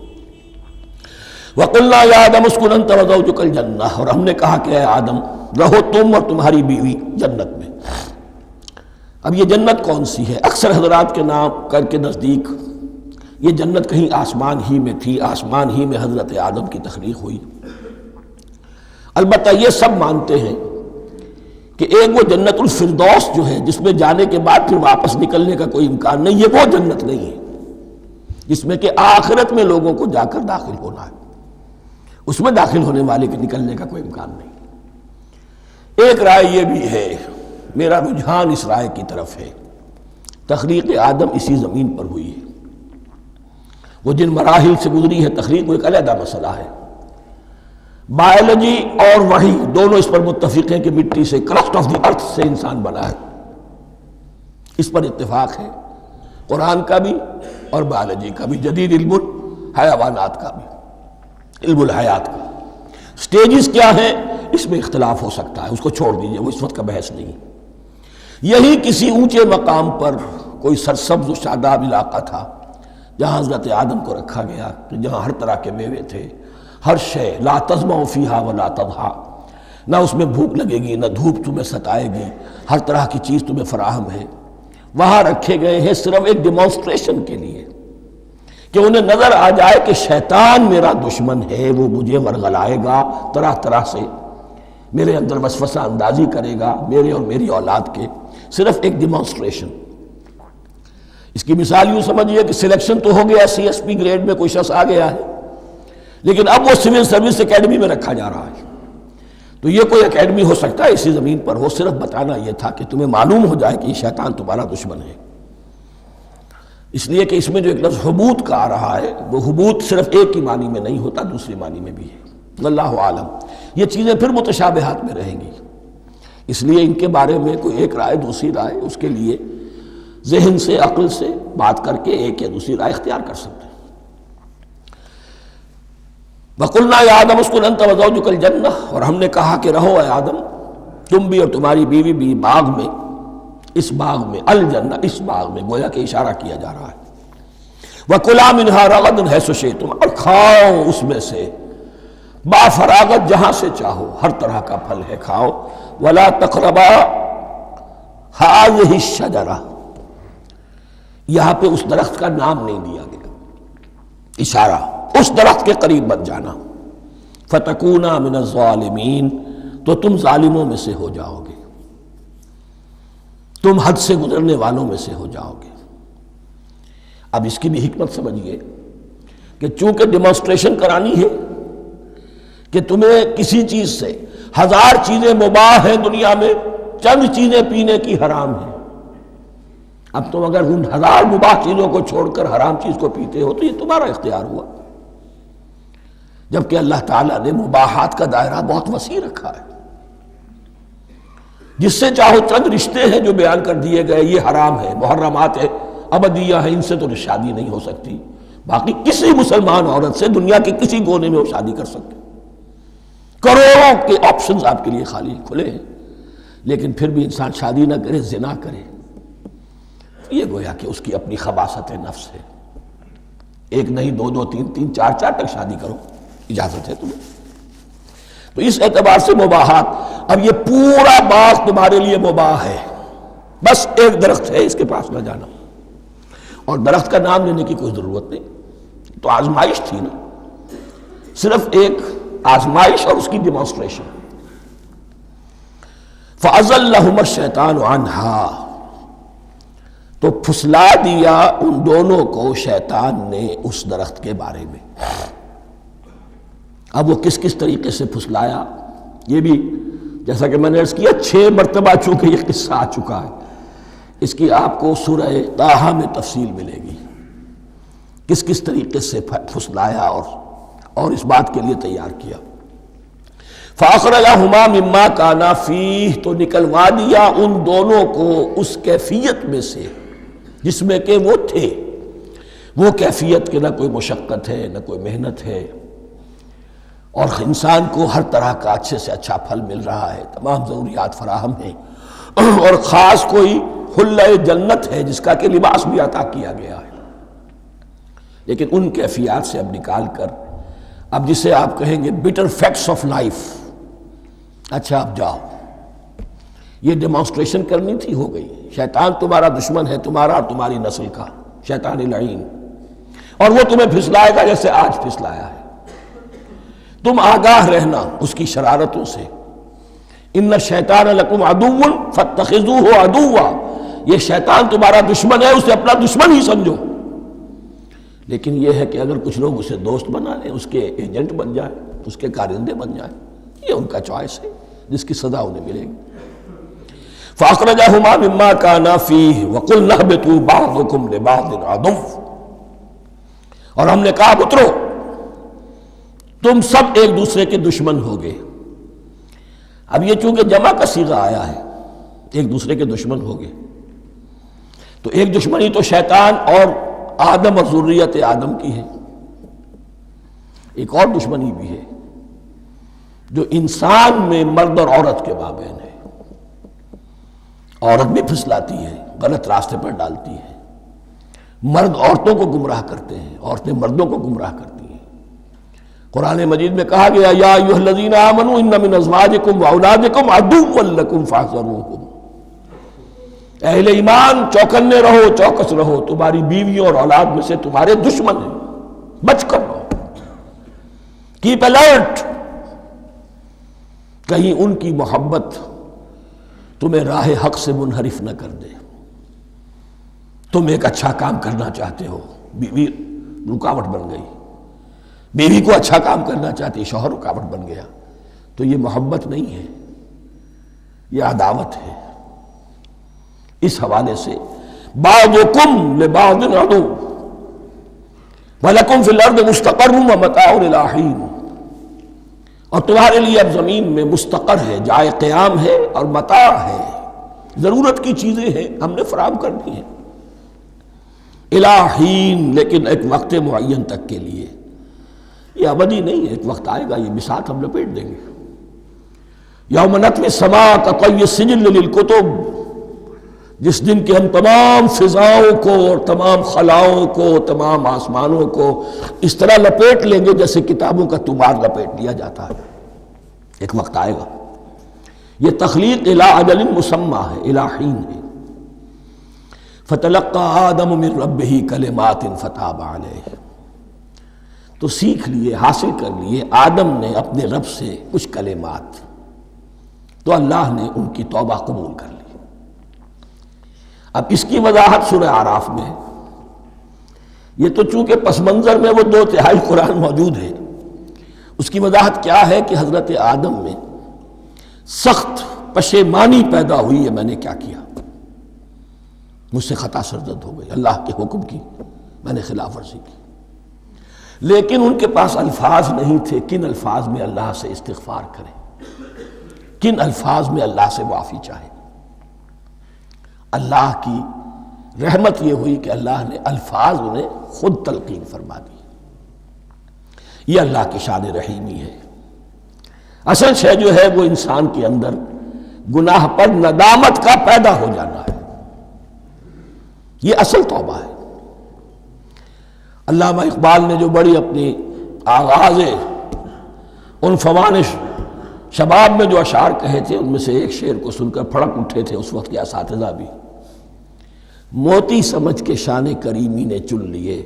وَقُلْنَا يَا آدَمُ اسْكُنْ أَنْتَ وَزَوْجُكَ الْجَنَّةَ، اور ہم نے کہا کہ اے آدم رہو تم اور تمہاری بیوی جنت میں۔ اب یہ جنت کون سی ہے؟ اکثر حضرات کے نام کر کے نزدیک یہ جنت کہیں آسمان ہی میں تھی، آسمان ہی میں حضرت آدم کی تخلیق ہوئی۔ البتہ یہ سب مانتے ہیں کہ ایک وہ جنت الفردوس جو ہے جس میں جانے کے بعد پھر واپس نکلنے کا کوئی امکان نہیں، یہ وہ جنت نہیں ہے جس میں کہ آخرت میں لوگوں کو جا کر داخل ہونا ہے، اس میں داخل ہونے والے کے نکلنے کا کوئی امکان نہیں۔ ایک رائے یہ بھی ہے، میرا رجحان اس رائے کی طرف ہے، تخلیق آدم اسی زمین پر ہوئی ہے، وہ جن مراحل سے گزری ہے تخلیق وہ ایک علیحدہ مسئلہ ہے۔ بایولوجی اور وحی دونوں اس پر متفق ہیں کہ مٹی سے، کرسٹ آف دی ارتھ سے انسان بنا ہے، اس پر اتفاق ہے، قرآن کا بھی اور بایولوجی کا بھی، جدید علم الحیوانات کا بھی، علم الحیات کا۔ سٹیجز کیا ہیں اس میں اختلاف ہو سکتا ہے، اس کو چھوڑ دیجئے، وہ اس وقت کا بحث نہیں۔ یہی کسی اونچے مقام پر کوئی سرسبز و شاداب علاقہ تھا جہاں حضرت آدم کو رکھا گیا، کہ جہاں ہر طرح کے میوے تھے، ہر شے، لا تظمأ فیہا ولا تضحیٰ، نہ اس میں بھوک لگے گی نہ دھوپ تمہیں ستائے گی، ہر طرح کی چیز تمہیں فراہم ہے۔ وہاں رکھے گئے ہیں صرف ایک ڈیمانسٹریشن کے لیے کہ انہیں نظر آ جائے کہ شیطان میرا دشمن ہے، وہ مجھے ورغلائے گا، طرح طرح سے میرے اندر وسوسہ اندازی کرے گا، میرے اور میری اولاد کے، صرف ایک ڈیمانسٹریشن۔ اس کی مثال یوں سمجھیے کہ سلیکشن تو ہو گیا، سی ایس پی گریڈ میں کوئی شخص آ گیا ہے، لیکن اب وہ سول سروس اکیڈمی میں رکھا جا رہا ہے۔ تو یہ کوئی اکیڈمی ہو سکتا ہے اسی زمین پر ہو، صرف بتانا یہ تھا کہ تمہیں معلوم ہو جائے کہ یہ شیطان تمہارا دشمن ہے۔ اس لیے کہ اس میں جو ایک لفظ حبوط کا آ رہا ہے، وہ حبوط صرف ایک ہی معنی میں نہیں ہوتا، دوسری معنی میں بھی ہے۔ اللہ عالم، یہ چیزیں پھر متشابہات میں رہیں گی، اس لیے ان کے بارے میں کوئی ایک رائے دوسری رائے، اس کے لیے ذہن سے، عقل سے بات کر کے ایک یا دوسری رائے اختیار کر سکتے ہیں۔ وَقُلْنَا يَا آدَمُ اسْكُنْ أَنْتَ وَزَوْجُكَ الْجَنَّةَ، اور ہم نے کہا کہ رہو اے آدم تم بھی اور تمہاری بیوی بھی باغ میں، اس باغ میں، الجنہ، اس باغ میں، گویا کہ اشارہ کیا جا رہا ہے۔ وَكُلَا مِنْهَا رَغَدًا حَيْثُ شِئْتُمْ، اور کھاؤ اس میں سے با فراغت جہاں سے چاہو، ہر طرح کا پھل ہے کھاؤ۔ وَلَا تَقْرَبَا هَٰذِهِ الشَّجَرَةَ، یہاں پہ اس درخت کا نام نہیں دیا گیا، اشارہ اس درخت کے قریب مت جانا۔ فَتَكُونَا مِنَ الظَّالِمِينَ، تو تم ظالموں میں سے ہو جاؤ گے، تم حد سے گزرنے والوں میں سے ہو جاؤ گے۔ اب اس کی بھی حکمت سمجھیے کہ چونکہ ڈیمانسٹریشن کرانی ہے کہ تمہیں کسی چیز سے، ہزار چیزیں مباح ہیں دنیا میں، چند چیزیں پینے کی حرام ہیں، اب تم اگر ان ہزار مباح چیزوں کو چھوڑ کر حرام چیز کو پیتے ہو تو یہ تمہارا اختیار ہوا، جبکہ اللہ تعالیٰ نے مباحات کا دائرہ بہت وسیع رکھا ہے۔ جس سے چاہو چند رشتے ہیں جو بیان کر دیے گئے، یہ حرام ہے، محرمات ہے، ابدیہ ہے، ان سے تو شادی نہیں ہو سکتی، باقی کسی مسلمان عورت سے دنیا کے کسی کونے میں وہ شادی کر سکتے، کروڑوں کے آپشنز آپ کے لیے خالی کھلے ہیں، لیکن پھر بھی انسان شادی نہ کرے، زنا کرے، یہ گویا کہ اس کی اپنی خباثت نفس ہے۔ ایک نہیں، دو دو، تین تین، چار چار تک شادی کرو، اجازت ہے تمہیں۔ تو اس اعتبار سے مباحات، اب یہ پورا باغ تمہارے لیے مباح ہے، بس ایک درخت ہے، اس کے پاس نہ جانا، اور درخت کا نام لینے کی کوئی ضرورت نہیں، تو آزمائش تھی نا، صرف ایک آزمائش اور اس کی ڈیمانسٹریشن۔ فَأَزَلَّهُمَا الشَّيْطَانُ عَنْهَا، تو پھسلا دیا ان دونوں کو شیطان نے اس درخت کے بارے میں۔ اب وہ کس کس طریقے سے پھسلایا، یہ بھی جیسا کہ میں نے عرض کیا 6 مرتبہ چونکہ یہ قصہ آ چکا ہے، اس کی آپ کو سورہ طٰہٰ میں تفصیل ملے گی، کس کس طریقے سے پھسلایا اور اس بات کے لیے تیار کیا۔ فَأَخْرَجَهُمَا مِمَّا كَانَا فِيهِ، تو نکلوا دیا ان دونوں کو اس کیفیت میں سے جس میں کہ وہ تھے، وہ کیفیت کہ نہ کوئی مشقت ہے، نہ کوئی محنت ہے، اور انسان کو ہر طرح کا اچھے سے اچھا پھل مل رہا ہے، تمام ضروریات فراہم ہیں، اور خاص کوئی حلہ جنت ہے جس کا کہ لباس بھی عطا کیا گیا ہے۔ لیکن ان کیفیات سے اب نکال کر، اب جسے آپ کہیں گے bitter facts of life، اچھا اب جاؤ، یہ ڈیمانسٹریشن کرنی تھی، ہو گئی، شیطان تمہارا دشمن ہے، تمہارا اور تمہاری نسل کا، شیطان لعین، اور وہ تمہیں پھسلائے گا جیسے آج پھسلایا ہے۔ تم آگاہ رہنا اس کی شرارتوں سے، ان الشیطان لکم عدو فاتخذوہ عدوا، یہ شیطان تمہارا دشمن ہے، اسے اپنا دشمن ہی سمجھو۔ لیکن یہ ہے کہ اگر کچھ لوگ اسے دوست بنا لیں، اس کے ایجنٹ بن جائیں، اس کے کارندے بن جائیں، یہ ان کا چوائس ہے جس کی سزا انہیں ملے گی۔ فَأَخْرَجَهُمَا مِمَّا كَانَا فِيهِ وَقُلْنَا اهْبِطُوا بَعْضُكُمْ لِبَعْضٍ عَدُوٌّ، اور ہم نے کہا اترو، تم سب ایک دوسرے کے دشمن ہوگے۔ اب یہ چونکہ جمع کا صیغہ آیا ہے، ایک دوسرے کے دشمن ہوگے، تو ایک دشمنی تو شیطان اور آدم اور ذریت آدم کی ہے، ایک اور دشمنی بھی ہے جو انسان میں مرد اور عورت کے مابین ہے۔ عورت بھی پھسلاتی ہے، غلط راستے پر ڈالتی ہے، مرد عورتوں کو گمراہ کرتے ہیں، عورتیں مردوں کو گمراہ کرتی ہیں۔ قرآن مجید میں کہا گیا یا ایھا الذین آمنوا ان من ازواجکم واولادکم عدوا لکم فاحذروہم، اہل ایمان چوکنے رہو، چوکس رہو، تمہاری بیویوں اور اولاد میں سے تمہارے دشمن ہیں، بچ کر رہو، کیپ الرٹ، کہیں ان کی محبت تمہیں راہ حق سے منحرف نہ کر دے۔ تم ایک اچھا کام کرنا چاہتے ہو، بیوی رکاوٹ بن گئی، بیوی کو اچھا کام کرنا چاہتی، شوہر رکاوٹ بن گیا، تو یہ محبت نہیں ہے، یہ عداوت ہے۔ اس حوالے سے بعضکم لبعض عدو وَلَكُمْ فِي الْأَرْضِ مُسْتَقَرٌّ وَمَتَاعٌ إِلَىٰ حِينٍ، اور تمہارے لیے اب زمین میں مستقر ہے، جائے قیام ہے اور متاع ہے، ضرورت کی چیزیں ہیں ہم نے فراہم کر دی ہیں، اِلَىٰ حِين، لیکن ایک وقت معین تک کے لیے، یہ ابدی نہیں ہے، ایک وقت آئے گا یہ بساط ہم لپیٹ دیں گے۔ یوم نطوی السماء کطی السجل للکتب، جس دن کہ ہم تمام فضاؤں کو اور تمام خلاؤں کو، تمام آسمانوں کو اس طرح لپیٹ لیں گے جیسے کتابوں کا طمار لپیٹ لیا جاتا ہے۔ ایک وقت آئے گا، یہ تخلیق الی اجل مسمى ہے، الی حین ہے۔ فتلقى آدم من ربہ کلمات فتاب علیہ، تو سیکھ لیے، حاصل کر لیے آدم نے اپنے رب سے کچھ کلمات، تو اللہ نے ان کی توبہ قبول کر لی۔ اب اس کی وضاحت سورہ اعراف میں ہے، یہ تو چونکہ پس منظر میں وہ 2/3 قرآن موجود ہے، اس کی وضاحت کیا ہے کہ حضرت آدم میں سخت پشیمانی پیدا ہوئی ہے، میں نے کیا کیا، مجھ سے خطا سرزد ہو گئی، اللہ کے حکم کی میں نے خلاف ورزی کی، لیکن ان کے پاس الفاظ نہیں تھے کن الفاظ میں اللہ سے استغفار کریں، کن الفاظ میں اللہ سے معافی چاہیں۔ اللہ کی رحمت یہ ہوئی کہ اللہ نے الفاظ انہیں خود تلقین فرما دی۔ یہ اللہ کی شان رحیمی ہے۔ اصل شے جو ہے وہ انسان کے اندر گناہ پر ندامت کا پیدا ہو جانا ہے، یہ اصل توبہ ہے۔ علامہ اقبال نے جو بڑی اپنی آغاز عنفوان شباب میں جو اشعار کہے تھے، ان میں سے ایک شعر کو سن کر پھڑک اٹھے تھے اس وقت کے اساتذہ بھی۔ موتی سمجھ کے شان کریمی نے چن لیے،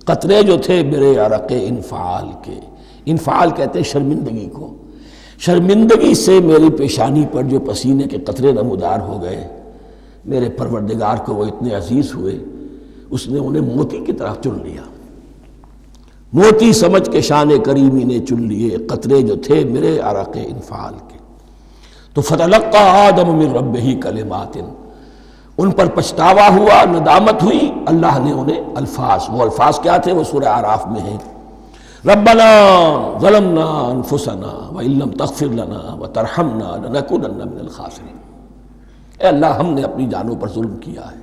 قطرے جو تھے میرے عرق انفعال کے، انفعال کہتے ہیں شرمندگی کو، شرمندگی سے میری پیشانی پر جو پسینے کے قطرے نمودار ہو گئے، میرے پروردگار کو وہ اتنے عزیز ہوئے، اس نے انہیں موتی کی طرح چن لیا۔ موتی سمجھ کے شان کریمی نے چن لیے، قطرے جو تھے میرے عرق انفعال کے، تو فتلقى آدم من ربہ کلمات، ان پر پچھتاوا ہوا، ندامت ہوئی، اللہ نے انہیں الفاظ، وہ الفاظ کیا تھے وہ سورہ اعراف میں ہیں، ربنا ظلمنا انفسنا وان لم تغفر لنا وترحمنا لنکونن من الخاسرین، اے اللہ ہم نے اپنی جانوں پر ظلم کیا ہے،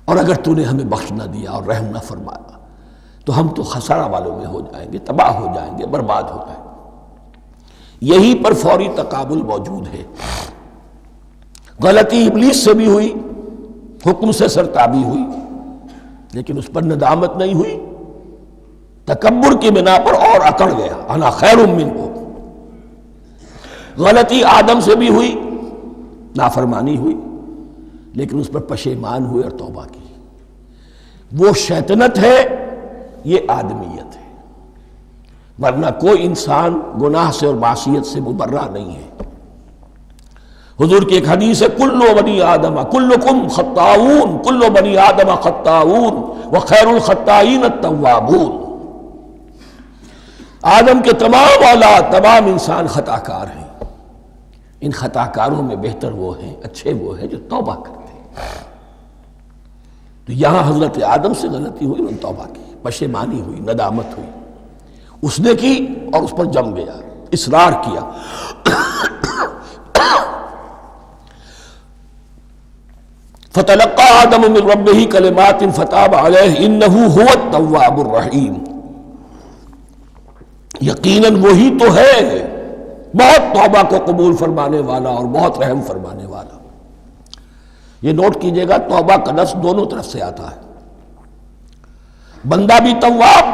اور اگر تو نے ہمیں بخش نہ دیا اور رحم نہ فرمایا تو ہم تو خسارہ والوں میں ہو جائیں گے، تباہ ہو جائیں گے، برباد ہو جائیں گے۔ یہی پر فوری تقابل موجود ہے۔ غلطی ابلیس سے بھی ہوئی، حکم سے سرتابی ہوئی، لیکن اس پر ندامت نہیں ہوئی، تکبر کی بنا پر اور اکڑ گیا، انا خیر منہ۔ غلطی آدم سے بھی ہوئی، نافرمانی ہوئی، لیکن اس پر پشیمان ہوئے اور توبہ کی۔ وہ شیطنت ہے، یہ آدمیت ہے، ورنہ کوئی انسان گناہ سے اور معصیت سے مبرہ نہیں ہے۔ حضور کی ایک حدیث ہے کلو بنی آدم کلکم خطاؤون کلو بنی آدم خطاؤون وخیر الخطائین التوابون، آدم کے تمام اولاد تمام انسان خطا کار ہیں، ان خطا کاروں میں بہتر وہ ہیں، اچھے وہ ہیں جو توبہ کرتے ہیں۔ تو یہاں حضرت آدم سے غلطی ہوئی، انہوں نے توبہ کی، پشیمانی ہوئی، ندامت ہوئی، اس نے کی اور اس پر جم گیا، اصرار کیا۔ فتلقى آدم من ربه كلمات فتاب عليه انه هو التواب الرحیم، یقیناً وہی تو ہے بہت توبہ کو قبول فرمانے والا اور بہت رحم فرمانے والا۔ یہ نوٹ کیجئے گا، توبہ کا لفظ دونوں طرف سے آتا ہے، بندہ بھی تواب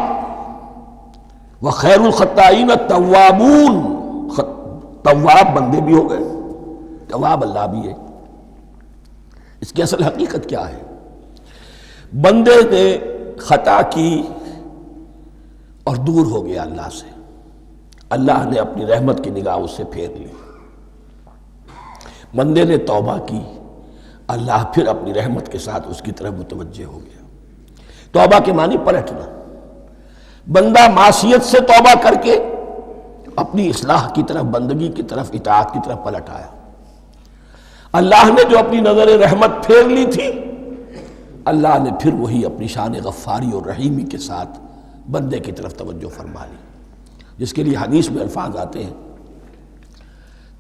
وخیر الخطائین التوابون، تواب بندے بھی ہو گئے، تواب اللہ بھی ہے۔ اس کی اصل حقیقت کیا ہے؟ بندے نے خطا کی اور دور ہو گیا اللہ سے، اللہ نے اپنی رحمت کی نگاہ اس سے پھیر لی۔ بندے نے توبہ کی، اللہ پھر اپنی رحمت کے ساتھ اس کی طرف متوجہ ہو گیا۔ توبہ کے معنی پلٹنا، بندہ معصیت سے توبہ کر کے اپنی اصلاح کی طرف، بندگی کی طرف، اطاعت کی طرف پلٹ آیا۔ اللہ نے جو اپنی نظر رحمت پھیر لی تھی، اللہ نے پھر وہی اپنی شان غفاری اور رحیمی کے ساتھ بندے کی طرف توجہ فرما لی، جس کے لیے حدیث میں الفاظ آتے ہیں،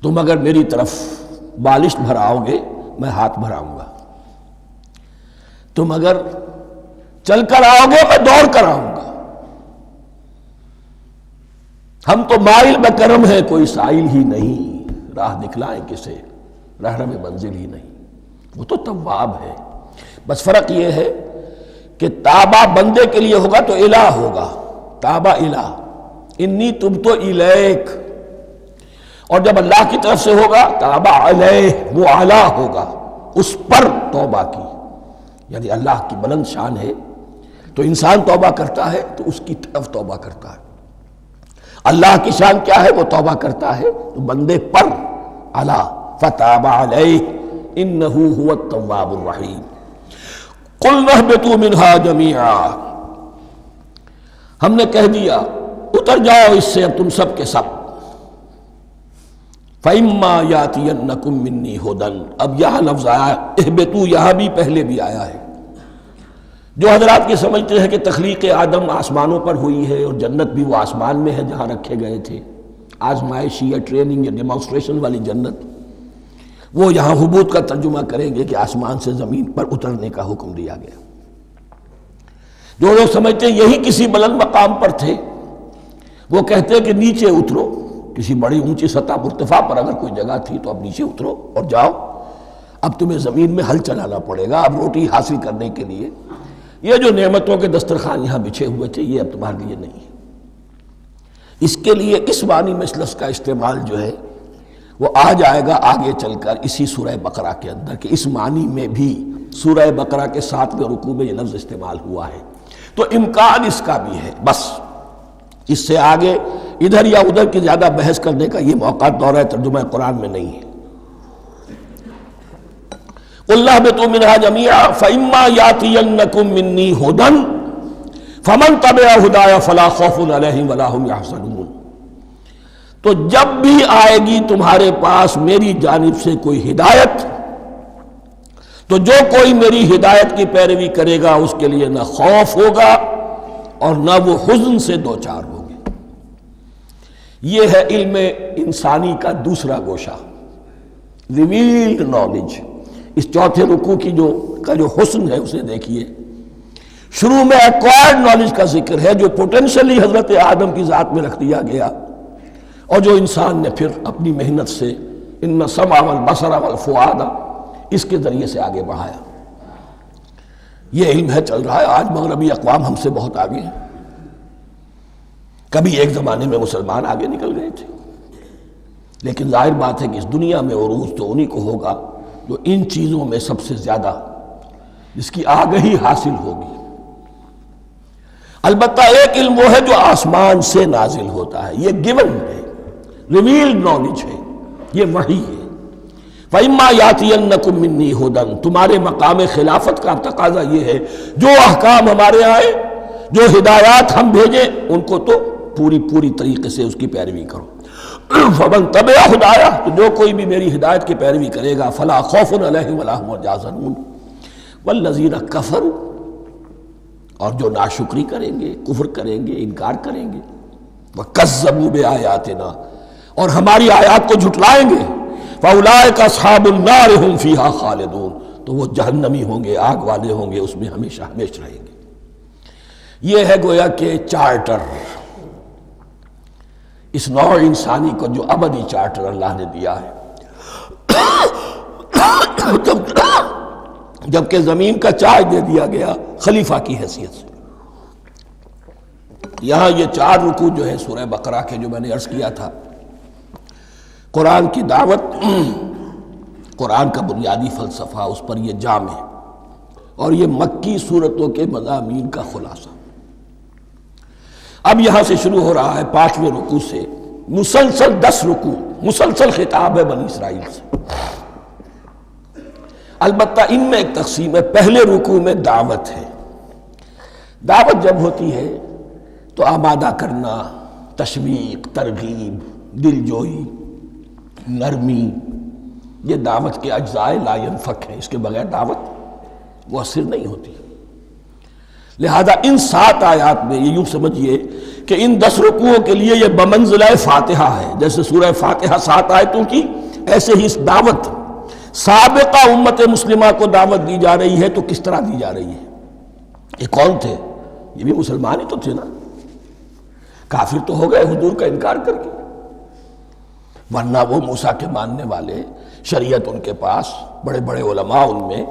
تم اگر میری طرف بالشت بھراؤ گے میں ہاتھ بھراؤں گا، تم اگر چل کر آؤ گے میں دوڑ کر آؤں گا، ہم تو مائل بکرم ہیں کوئی سائل ہی نہیں، راہ دکھلائیں کسے رہنم منزل ہی نہیں، وہ تو تواب ہے۔ بس فرق یہ ہے کہ تابہ بندے کے لیے ہوگا تو الہ ہوگا، تابہ الہ، انی تبت الیک، اور جب اللہ کی طرف سے ہوگا تابہ علیہ، وہ اعلیٰ ہوگا، اس پر توبہ کی، یعنی اللہ کی بلند شان ہے تو انسان توبہ کرتا ہے تو اس کی طرف توبہ کرتا ہے، اللہ کی شان کیا ہے؟ وہ توبہ کرتا ہے تو بندے پر اعلیٰ، فتاب علیہ انہ هو التواب الرحیم۔ قلنا اہبطوا منہا جمیعا، ہم نے کہہ دیا اتر جاؤ اس سے اب تم سب کے سب، فَإِمَّا يَأْتِيَنَّكُم مِّنِّي هُدًى، اب یہاں لفظ آیا اہبطوا، یہاں بھی پہلے بھی آیا ہے۔ جو حضرات یہ سمجھتے ہیں کہ تخلیق آدم آسمانوں پر ہوئی ہے اور جنت بھی وہ آسمان میں ہے جہاں رکھے گئے تھے، آزمائشی یا ٹریننگ یا ڈیمانسٹریشن والی جنت، وہ یہاں حبوط کا ترجمہ کریں گے کہ آسمان سے زمین پر اترنے کا حکم دیا گیا۔ جو لوگ سمجھتے ہیں یہی کسی بلند مقام پر تھے، وہ کہتے ہیں کہ نیچے اترو، کسی بڑی اونچی سطح مرتفع پر اگر کوئی جگہ تھی تو اب نیچے اترو اور جاؤ، اب تمہیں زمین میں ہل چلانا پڑے گا، اب روٹی حاصل کرنے کے لیے یہ جو نعمتوں کے دسترخوان یہاں بچھے ہوئے تھے یہ اب تمہارے لیے نہیں ہے۔ اس کے لیے اس معنی میں اس لفظ کا استعمال جو ہے وہ آ جائے گا آگے چل کر اسی سورہ بقرہ کے اندر، کہ اس معنی میں بھی سورہ بقرہ کے 7ویں رکوع میں یہ لفظ استعمال ہوا ہے، تو امکان اس کا بھی ہے۔ بس اس سے آگے ادھر یا ادھر کی زیادہ بحث کرنے کا یہ موقع دورہ ترجمہ قرآن میں نہیں ہے۔ قُلْ اهْبِطُوا مِنْهَا جَمِيعًا فَإِمَّا يَأْتِيَنَّكُم مِّنِّي هُدًى فَمَن تَبِعَ هُدَايَ فَلَا خَوْفٌ عَلَيْهِمْ وَلَا هُمْ يَحْزَنُونَ، تو جب بھی آئے گی تمہارے پاس میری جانب سے کوئی ہدایت، تو جو کوئی میری ہدایت کی پیروی کرے گا اس کے لیے نہ خوف ہوگا اور نہ وہ حزن سے دوچار ہوگے۔ یہ ہے علم انسانی کا دوسرا گوشہ، ریویلڈ نالج۔ اس چوتھے رکوع کی جو حسن ہے اسے دیکھیے، شروع میں ایکوائرڈ نالج کا ذکر ہے جو پوٹینشلی حضرت آدم کی ذات میں رکھ دیا گیا، اور جو انسان نے پھر اپنی محنت سے ان السمع والبصر والفؤاد اس کے ذریعے سے آگے بڑھایا۔ یہ علم ہے چل رہا ہے، آج مغربی اقوام ہم سے بہت آگے ہیں، کبھی ایک زمانے میں مسلمان آگے نکل گئے تھے، لیکن ظاہر بات ہے کہ اس دنیا میں عروج تو انہی کو ہوگا جو ان چیزوں میں سب سے زیادہ جس کی آگہی حاصل ہوگی۔ البتہ ایک علم وہ ہے جو آسمان سے نازل ہوتا ہے، یہ گیون ہے، ریویلڈ نالج ہے، یہ وحی ہے۔ فَإِمَّا يَأْتِيَنَّكُم مِّنِّي هُدًى، تمہارے مقام خلافت کا تقاضا یہ ہے جو احکام ہمارے آئے، جو ہدایات ہم بھیجیں، ان کو تو پوری طریقے سے اس کی پیروی کرو۔ فَمَن تَبِعَ ہدایا، تو جو کوئی بھی میری ہدایت کی پیروی کرے گا، فَلَا خَوْفٌ عَلَيْهِمْ وَلَا هُمْ يَحْزَنُونَ۔ وَالَّذِينَ كَفَرُوا، اور جو ناشکری کریں گے، کفر کریں گے، انکار کریں گے، وَكَذَّبُوا بِآيَاتِنَا، اور ہماری آیات کو جھٹلائیں گے، فَأُولَٰئِكَ أَصْحَابُ النَّارِ هُمْ فِيهَا خَالِدُونَ، تو وہ جہنمی ہوں گے، آگ والے ہوں گے، اس میں ہمیشہ ہمیشہ رہیں گے۔ یہ ہے گویا کہ چارٹر، اس نوع انسانی کو جو ابدی چارٹر اللہ نے دیا ہے۔ جبکہ زمین کا چارج دے دیا گیا خلیفہ کی حیثیت سے۔ یہاں یہ 4 رکوع جو ہے سورہ بقرہ کے، جو میں نے عرض کیا تھا، قرآن کی دعوت، قرآن کا بنیادی فلسفہ، اس پر یہ جام ہے، اور یہ مکی صورتوں کے مضامین کا خلاصہ۔ اب یہاں سے شروع ہو رہا ہے 5ویں رکوع سے مسلسل 10 رکوع، مسلسل خطاب ہے بنی اسرائیل سے۔ البتہ ان میں ایک تقسیم ہے، پہلے رکوع میں دعوت ہے۔ دعوت جب ہوتی ہے تو آمادہ کرنا، تشویق، ترغیب، دل جوئی، نرمی، یہ دعوت کے اجزاء لا ينفک ہیں، اس کے بغیر دعوت مؤثر نہیں ہوتی۔ لہذا ان 7 آیات میں یہ یوں سمجھیے کہ ان 10 رکوعوں کے لیے یہ بمنزلہ فاتحہ ہے۔ جیسے سورہ فاتحہ 7 آیتوں کی، ایسے ہی اس دعوت سابقہ امت مسلمہ کو دعوت دی جا رہی ہے۔ تو کس طرح دی جا رہی ہے؟ یہ کون تھے؟ یہ بھی مسلمان ہی تو تھے نا، کافر تو ہو گئے حضور کا انکار کر کے، ورنہ وہ موسیٰ کے ماننے والے، شریعت ان کے پاس، بڑے بڑے علماء ان میں،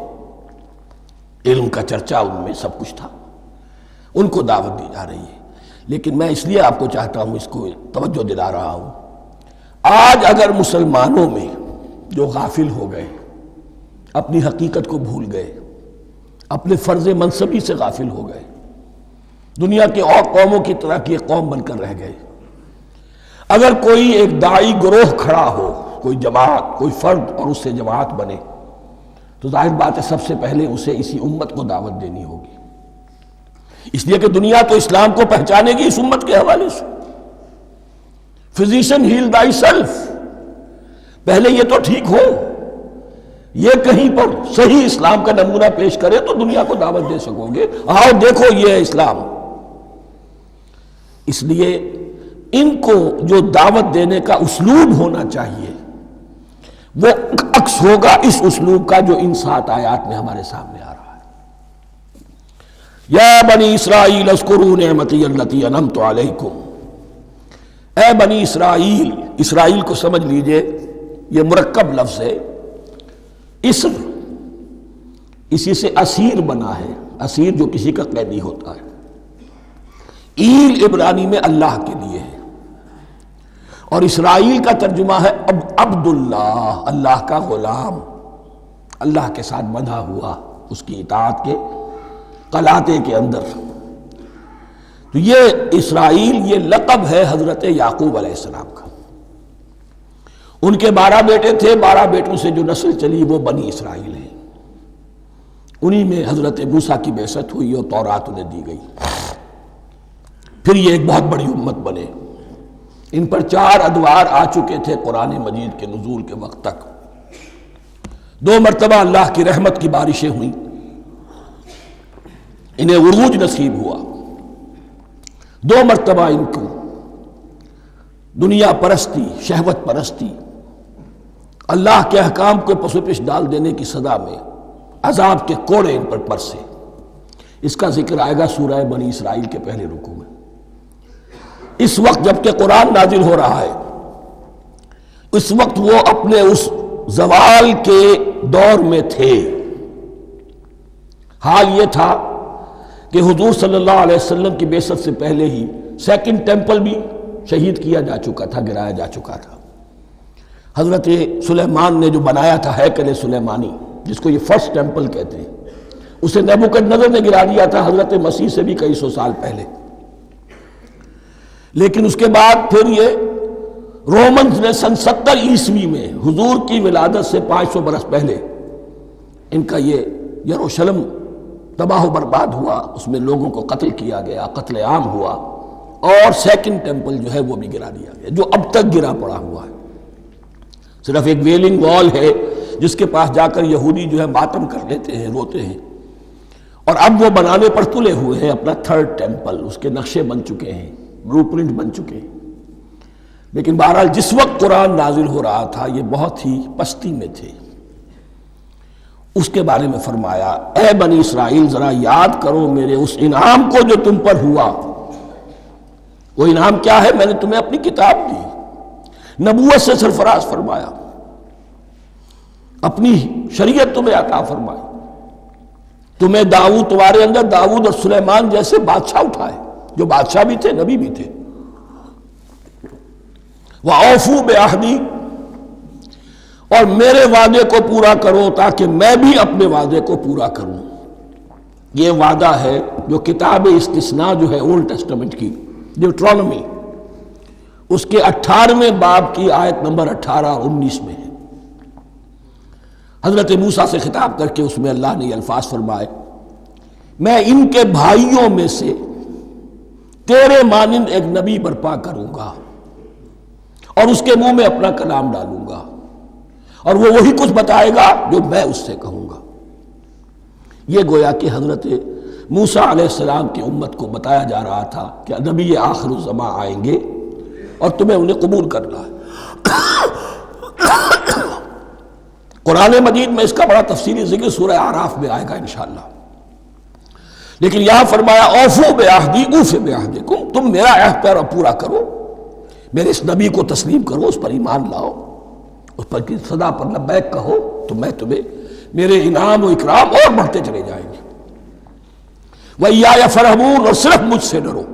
علم کا چرچا ان میں، سب کچھ تھا، ان کو دعوت دی جا رہی ہے۔ لیکن میں اس لیے آپ کو چاہتا ہوں، اس کو توجہ دلا رہا ہوں، آج اگر مسلمانوں میں جو غافل ہو گئے، اپنی حقیقت کو بھول گئے، اپنے فرض منصبی سے غافل ہو گئے، دنیا کے اور قوموں کی طرح کی ایک قوم بن کر رہ گئے، اگر کوئی ایک داعی گروہ کھڑا ہو، کوئی جماعت، کوئی فرد، اور اس سے جماعت بنے، تو ظاہر بات ہے سب سے پہلے اسے اسی امت کو دعوت دینی ہوگی، اس لیے کہ دنیا تو اسلام کو پہچانے گی اس امت کے حوالے سے۔ فزیشن ہیل تھائی سیلف، پہلے یہ تو ٹھیک ہو، یہ کہیں پر صحیح اسلام کا نمونہ پیش کرے تو دنیا کو دعوت دے سکو گے، آؤ دیکھو یہ ہے اسلام۔ اس لیے ان کو جو دعوت دینے کا اسلوب ہونا چاہیے وہ عکس ہوگا اس اسلوب کا جو ان 7 آیات میں ہمارے سامنے آ رہا ہے۔ یا بنی اسرائیل اذکروا نعمتی التی انعمت علیکم، اے بنی اسرائیل، اسرائیل کو سمجھ لیجئے یہ مرکب لفظ ہے، اسر اسی سے اسیر بنا ہے، اسیر جو کسی کا قیدی ہوتا ہے، ایل عبرانی میں اللہ کے لیے ہے، اور اسرائیل کا ترجمہ ہے عبداللہ، اللہ کا غلام، اللہ کے ساتھ بندھا ہوا، اس کی اطاعت کے قلاتے کے اندر۔ تو یہ اسرائیل یہ لقب ہے حضرت یعقوب علیہ السلام کا، ان کے 12 بیٹے تھے، 12 بیٹوں سے جو نسل چلی وہ بنی اسرائیل ہے، انہی میں حضرت موسیٰ کی بعثت ہوئی اور تورات انہیں دی گئی، پھر یہ ایک بہت بڑی امت بنے۔ ان پر 4 ادوار آ چکے تھے قرآن مجید کے نزول کے وقت تک، 2 مرتبہ اللہ کی رحمت کی بارشیں ہوئیں، انہیں عروج نصیب ہوا، 2 مرتبہ ان کو دنیا پرستی، شہوت پرستی، اللہ کے احکام کو پس و پیش ڈال دینے کی سزا میں عذاب کے کوڑے ان پر برسے۔ اس کا ذکر آئے گا سورہ بنی اسرائیل کے پہلے رکوع میں۔ اس وقت جب کہ قرآن نازل ہو رہا ہے، اس وقت وہ اپنے اس زوال کے دور میں تھے۔ حال یہ تھا کہ حضور صلی اللہ علیہ وسلم کی بعثت سے پہلے ہی 2nd ٹیمپل بھی شہید کیا جا چکا تھا، گرایا جا چکا تھا۔ حضرت سلیمان نے جو بنایا تھا ہیکل سلیمانی، جس کو یہ 1st ٹیمپل کہتے ہیں، اسے نیبوکدنضر نے گرا دیا تھا حضرت مسیح سے بھی کئی 100 سال پہلے۔ لیکن اس کے بعد پھر یہ رومنز نے سن 70 عیسوی میں حضور کی ولادت سے 500 برس پہلے ان کا یہ یروشلم تباہ و برباد ہوا، اس میں لوگوں کو قتل کیا گیا، قتل عام ہوا، اور سیکنڈ ٹیمپل جو ہے وہ بھی گرا دیا گیا، جو اب تک گرا پڑا ہوا ہے۔ صرف ایک ویلنگ وال ہے جس کے پاس جا کر یہودی جو ہے ماتم کر لیتے ہیں، روتے ہیں، اور اب وہ بنانے پر تلے ہوئے ہیں اپنا تھرڈ ٹیمپل، اس کے نقشے بن چکے ہیں، بلو پرنٹ بن چکے ہیں۔ لیکن بہرحال جس وقت قرآن نازل ہو رہا تھا یہ بہت ہی پستی میں تھے۔ اس کے بارے میں فرمایا، اے بنی اسرائیل ذرا یاد کرو میرے اس انعام کو جو تم پر ہوا۔ وہ انعام کیا ہے؟ میں نے تمہیں اپنی کتاب دی، نبوت سے سرفراز فرمایا، اپنی شریعت تمہیں عطا فرمائی، تمہیں داؤد، تمہارے اندر داؤد اور سلیمان جیسے بادشاہ اٹھائے جو بادشاہ بھی تھے، نبی بھی تھے۔ وَأَوْفُوا بِعَهْدِي، اور میرے وعدے کو پورا کرو تاکہ میں بھی اپنے وعدے کو پورا کروں۔ یہ وعدہ ہے جو کتاب استثناء جو ہے اولڈ ٹیسٹمنٹ کی، ڈیوٹرانومی، اس کے 18ویں باب کی آیت نمبر 18 اور 19 میں ہے۔ حضرت موسیٰ سے خطاب کر کے اس میں اللہ نے یہ الفاظ فرمائے، میں ان کے بھائیوں میں سے تیرے مانند ایک نبی برپا کروں گا اور اس کے منہ میں اپنا کلام ڈالوں گا، اور وہ وہی کچھ بتائے گا جو میں اس سے کہوں گا۔ یہ گویا کہ حضرت موسیٰ علیہ السلام کی امت کو بتایا جا رہا تھا کہ نبی آخر الزمان آئیں گے اور تمہیں انہیں قبول کرنا ہے۔ قرآن مجید میں اس کا بڑا تفصیلی ذکر سورہ اعراف میں آئے گا انشاءاللہ، لیکن یہاں فرمایا اوفوا بعہدی اوف بعہدکم، تم میرا عہد پورا کرو، میرے اس نبی کو تسلیم کرو، اس پر ایمان لاؤ، اس پر کی صدا پر لبیک کہو، تو میں تمہیں میرے انعام و اکرام اور بڑھتے چلے جائیں گے۔ وَإِيَّايَ فَارْهَبُونِ، اور صرف مجھ سے ڈرو۔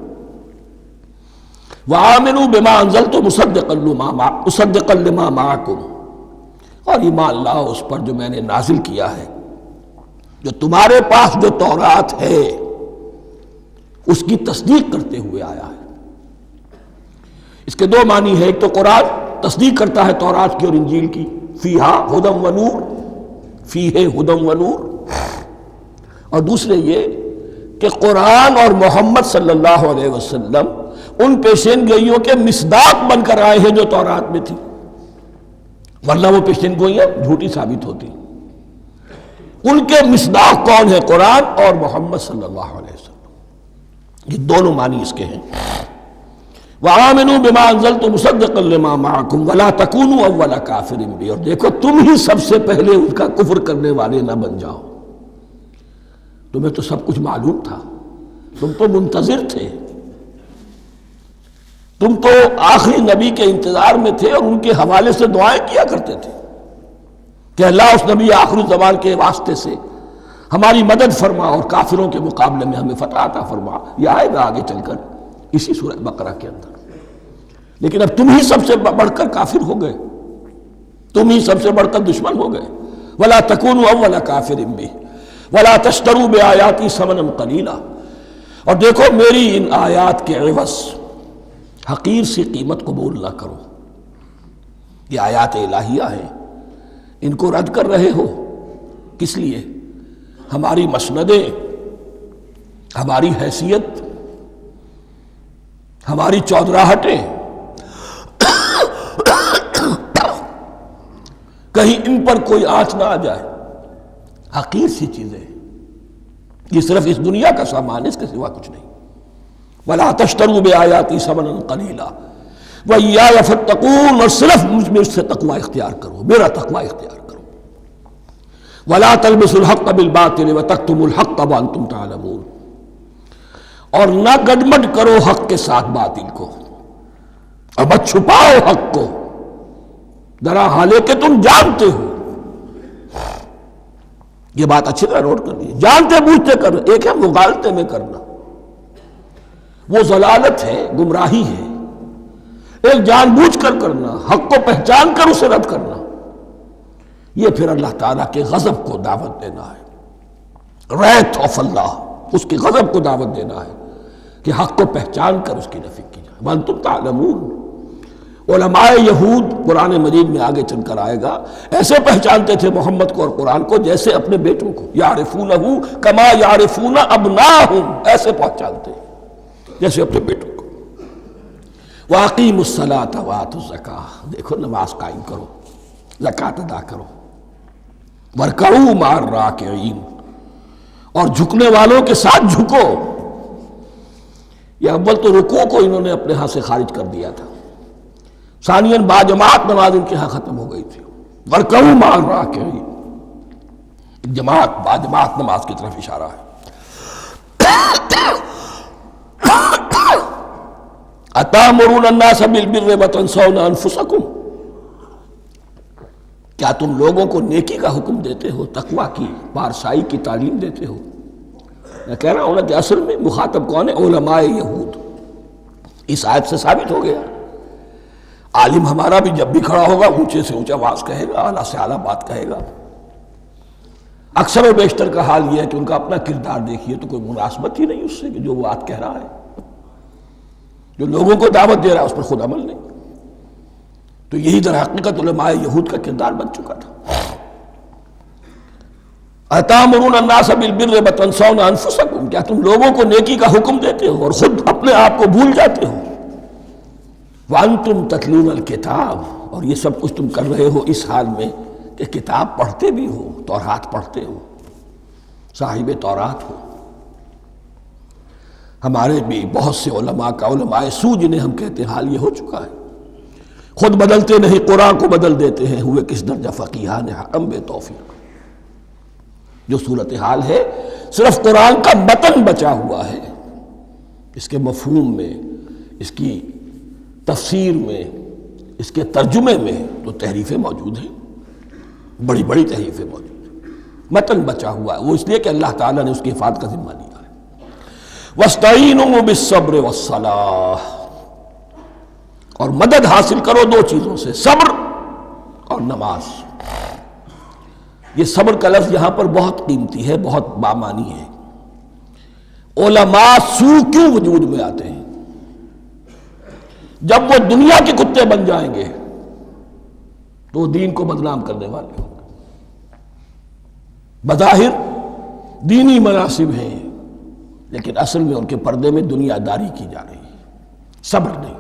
وَآمِنُوا بِمَا أَنزَلْتُ مُصَدِّقًا لِمَا مَعَكُمْ، اور ایمان لاؤ اس پر جو میں نے نازل کیا ہے، جو تمہارے پاس جو تورات ہے اس کی تصدیق کرتے ہوئے آیا ہے۔ اس کے دو معنی ہے، ایک تو قرآن تصدیق کرتا ہے تورات کی اور انجیل کی، فیہا ھدی و نور، فیہ ھدی و نور، اور دوسرے یہ کہ قرآن اور محمد صلی اللہ علیہ وسلم ان پیشین گوئیوں کے مصداق بن کر آئے ہیں جو تورات میں تھی، ورنہ وہ پیشین گوئیاں جھوٹی ثابت ہوتی۔ ان کے مصداق کون ہے؟ قرآن اور محمد صلی اللہ علیہ وسلم، یہ دونوں معنی اس کے ہیں۔ وَآمِنُوا بِمَا أَنزَلْتُ مُصَدِّقًا لِمَا مَعَكُمْ وَلَا تَكُونُوا أَوَّلَ كَافِرٍ بِهِ، اور دیکھو تم ہی سب سے پہلے ان کا کفر کرنے والے نہ بن جاؤ۔ تمہیں تو سب کچھ معلوم تھا، تم تو منتظر تھے، تم تو آخری نبی کے انتظار میں تھے اور ان کے حوالے سے دعائیں کیا کرتے تھے کہ اللہ اس نبی آخری زمان کے واسطے سے ہماری مدد فرما اور کافروں کے مقابلے میں ہمیں فتح عطا فرما۔ یہ آئے گا آگے چل کر اسی سورہ بقرہ کے اندر۔ لیکن اب تم ہی سب سے بڑھ کر کافر ہو گئے، تم ہی سب سے بڑھ کر دشمن ہو گئے۔ وَلَا تَكُونُوا أَوَّلَ كَافِرٍ بِهِ وَلَا تَشْتَرُوا بِآيَاتِي ثَمَنًا قَلِيلًا، اور دیکھو میری ان آیات کے عوض حقیر سی قیمت قبول نہ کرو۔ یہ آیات الہیہ ہیں، ان کو رد کر رہے ہو، کس لیے؟ ہماری مسندیں، ہماری حیثیت، ہماری چودراہٹیں، کہیں ان پر کوئی آنچ نہ آ جائے۔ حقیر سی چیزیں، یہ صرف اس دنیا کا سامان ہے، اس کے سوا کچھ نہیں۔ وَلَا تَشْتَرُوا بِآيَاتِي ثَمَنًا قَلِيلًا وَإِيَّايَ فَاتَّقُونِ، اور صرف مجھ میں سے تقوی اختیار کرو، میرا تقوی اختیار کرو۔ وَلَا تَلْبِسُوا الْحَقَّ بِالْبَاطِلِ وَتَكْتُمُوا الْحَقَّ وَأَنْتُمْ تَعْلَمُونَ، اور نہ گڈمڈ کرو حق کے ساتھ باطل کو، اور مت چھپاؤ حق کو، ذرا حالے کہ تم جانتے ہو۔ یہ بات اچھی طرح نوٹ کر لیجیے، جانتے بوجھتے کرنا ایک ہے، مغالطے میں کرنا وہ ضلالت ہے، گمراہی ہے۔ ایک جان بوجھ کر کرنا، حق کو پہچان کر اسے رد کرنا، یہ پھر اللہ تعالیٰ کے غضب کو دعوت دینا ہے، wrath of اللہ، اس کی غضب کو دعوت دینا ہے کہ حق کو پہچان کر اس کی نفی کی جائے۔ وَأَنْتُمْ تَعْلَمُونَ، علماء یہود قرآن مجید میں آگے چل کر آئے گا ایسے پہچانتے تھے محمد کو اور قرآن کو جیسے اپنے بیٹوں کو، یعرفونہ کما یعرفون ابناہم، ایسے پہچانتے جیسے اپنے بیٹوں کو۔ وَأَقِیمُوا الصَّلَاةَ وَآتُوا الزَّکَاةَ، دیکھو نماز قائم کرو، زکوٰۃ ادا کرو، وَارْکَعُوا مَعَ الرَّاکِعِینَ، اور جھکنے والوں کے ساتھ جھکو۔ یہ اول تو رکوع کو انہوں نے اپنے ہاں سے خارج کر دیا تھا، ثانیاً باجماعت نماز ان کے ہاں ختم ہو گئی تھی۔ وَارْکَعُوا مَعَ الرَّاکِعِینَ، جماعت باجماعت نماز کی طرف اشارہ ہے۔ اَتَأْمُرُونَ النَّاسَ بِالْبِرِّ وَتَنْسَوْنَ أَنفُسَكُمْ، کیا تم لوگوں کو نیکی کا حکم دیتے ہو، تقویٰ کی، پارسائی کی تعلیم دیتے ہو؟ میں کہہ رہا ہوں نا کہ اصل میں مخاطب کون ہے؟ علماء یہود۔ اس آیت سے ثابت ہو گیا عالم ہمارا بھی جب بھی کھڑا ہوگا اونچے سے اونچا آواز کہے گا، اعلیٰ سے اعلیٰ بات کہے گا۔ اکثر و بیشتر کا حال یہ ہے کہ ان کا اپنا کردار دیکھیے تو کوئی مناسبت ہی نہیں اس سے کہ جو وہ بات کہہ رہا ہے، جو لوگوں کو دعوت دے رہا ہے اس پر خود عمل نہیں۔ تو یہی در حقیقت علماء یہود کا کردار بن چکا تھا۔ اَتَأْمُرُونَ النَّاسَ بِالْبِرِّ وَتَنْسَوْنَ أَنفُسَكُمْ، کیا تم لوگوں کو نیکی کا حکم دیتے ہو اور خود اپنے آپ کو بھول جاتے ہو؟ وَأَنْتُمْ تَتْلُونَ الْكِتَابَ، اور یہ سب کچھ تم کر رہے ہو اس حال میں کہ کتاب پڑھتے بھی ہو، تورات پڑھتے ہو، صاحب تورات ہو۔ ہمارے بھی بہت سے علماء کا علماء سو جنہیں ہم کہتے ہیں حال یہ ہو چکا ہے، خود بدلتے نہیں قرآن کو بدل دیتے ہیں، ہوئے کس درجہ فقیہان حکم بے توفیق۔ جو صورتحال ہے صرف قرآن کا متن بچا ہوا ہے، اس کے مفہوم میں، اس کی تفسیر میں، اس کے ترجمے میں تو تحریفیں موجود ہیں، بڑی بڑی تحریفیں موجود ہیں، متن بچا ہوا ہے، وہ اس لیے کہ اللہ تعالیٰ نے اس کی حفاظت کا ذمہ لیا ہے۔ وَاسْتَعِینُوا بِالصَّبْرِ وَالصَّلَاةِ، اور مدد حاصل کرو دو چیزوں سے، صبر اور نماز۔ یہ صبر کا لفظ یہاں پر بہت قیمتی ہے، بہت بامانی ہے۔ علماء سو کیوں وجود میں آتے ہیں؟ جب وہ دنیا کے کتے بن جائیں گے تو وہ دین کو بدنام کرنے والے ہوں گے۔ بظاہر دینی مناسب ہیں لیکن اصل میں ان کے پردے میں دنیا داری کی جا رہی ہے، صبر نہیں۔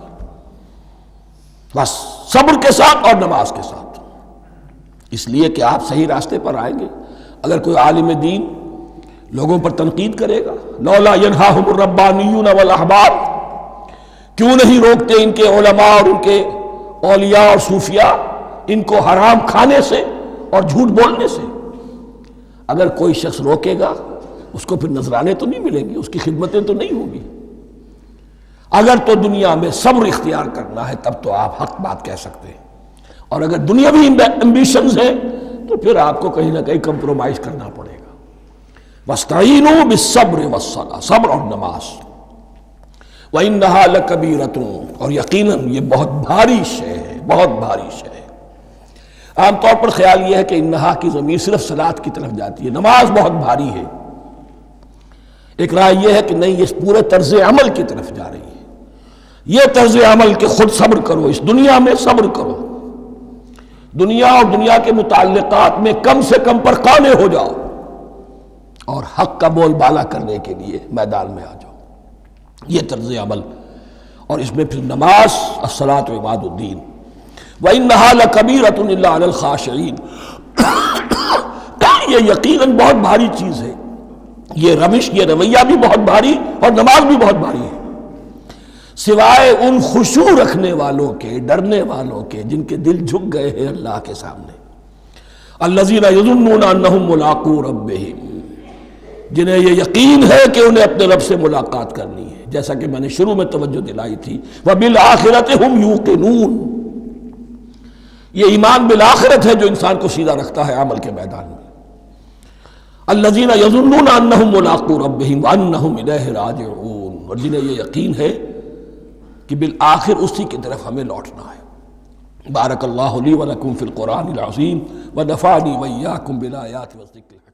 بس صبر کے ساتھ اور نماز کے ساتھ، اس لیے کہ آپ صحیح راستے پر آئیں گے۔ اگر کوئی عالم دین لوگوں پر تنقید کرے گا، لولا ینہاہم الربانیون والاحبار، کیوں نہیں روکتے ان کے علماء اور ان کے اولیاء اور صوفیاء ان کو حرام کھانے سے اور جھوٹ بولنے سے؟ اگر کوئی شخص روکے گا اس کو پھر نذرانے تو نہیں ملیں گی، اس کی خدمتیں تو نہیں ہوں گی۔ اگر تو دنیا میں صبر اختیار کرنا ہے تب تو آپ حق بات کہہ سکتے ہیں، اور اگر دنیاوی ایمبیشنز ہیں تو پھر آپ کو کہیں نہ کہیں کمپرومائز کرنا پڑے گا۔ وَاسْتَعِینُوا بِالصَّبْرِ وَالصَّلَاةِ، صبر اور نماز۔ وَإِنَّهَا لَكَبِیرَةٌ، اور یقیناً یہ بہت بھاری شے ہے، بہت بھاری شے ہے۔ عام طور پر خیال یہ ہے کہ انہا کی ضمیر صرف صلاۃ کی طرف جاتی ہے، نماز بہت بھاری ہے۔ ایک رائے یہ ہے کہ نہیں، یہ پورے طرز عمل کی طرف جا رہی ہے۔ یہ طرز عمل کہ خود صبر کرو، اس دنیا میں صبر کرو، دنیا اور دنیا کے متعلقات میں کم سے کم پر قانع ہو جاؤ، اور حق کا بول بالا کرنے کے لیے میدان میں آ جاؤ، یہ طرز عمل۔ اور اس میں پھر نماز، الصلاۃ و عماد الدین۔ وَإِنَّهَا لَكَبِيرَةٌ إِلَّا عَلَى الْخَاشِعِينَ، یہ یقیناً بہت بھاری چیز ہے، یہ روش، یہ رویہ بھی بہت بھاری اور نماز بھی بہت بھاری ہے، سوائے ان خشوع رکھنے والوں کے، ڈرنے والوں کے جن کے دل جھک گئے ہیں اللہ کے سامنے۔ الذین یظنون انہم ملاقو ربہم، جنہیں یہ یقین ہے کہ انہیں اپنے رب سے ملاقات کرنی ہے، جیسا کہ میں نے شروع میں توجہ دلائی تھی، وبالآخرۃ ہم یوقنون، یہ ایمان بالآخرت ہے جو انسان کو سیدھا رکھتا ہے عمل کے میدان میں۔ الذین یظنون انہم ملاقو ربہم وانہم الیہ راجعون، اور جنہیں یہ یقین ہے کہ بالآخر اسی کی طرف ہمیں لوٹنا ہے۔ بارک اللہ لی ولکم فی القرآن العظیم ونفعنی وإیاکم بالآیات والذکر الحکیم۔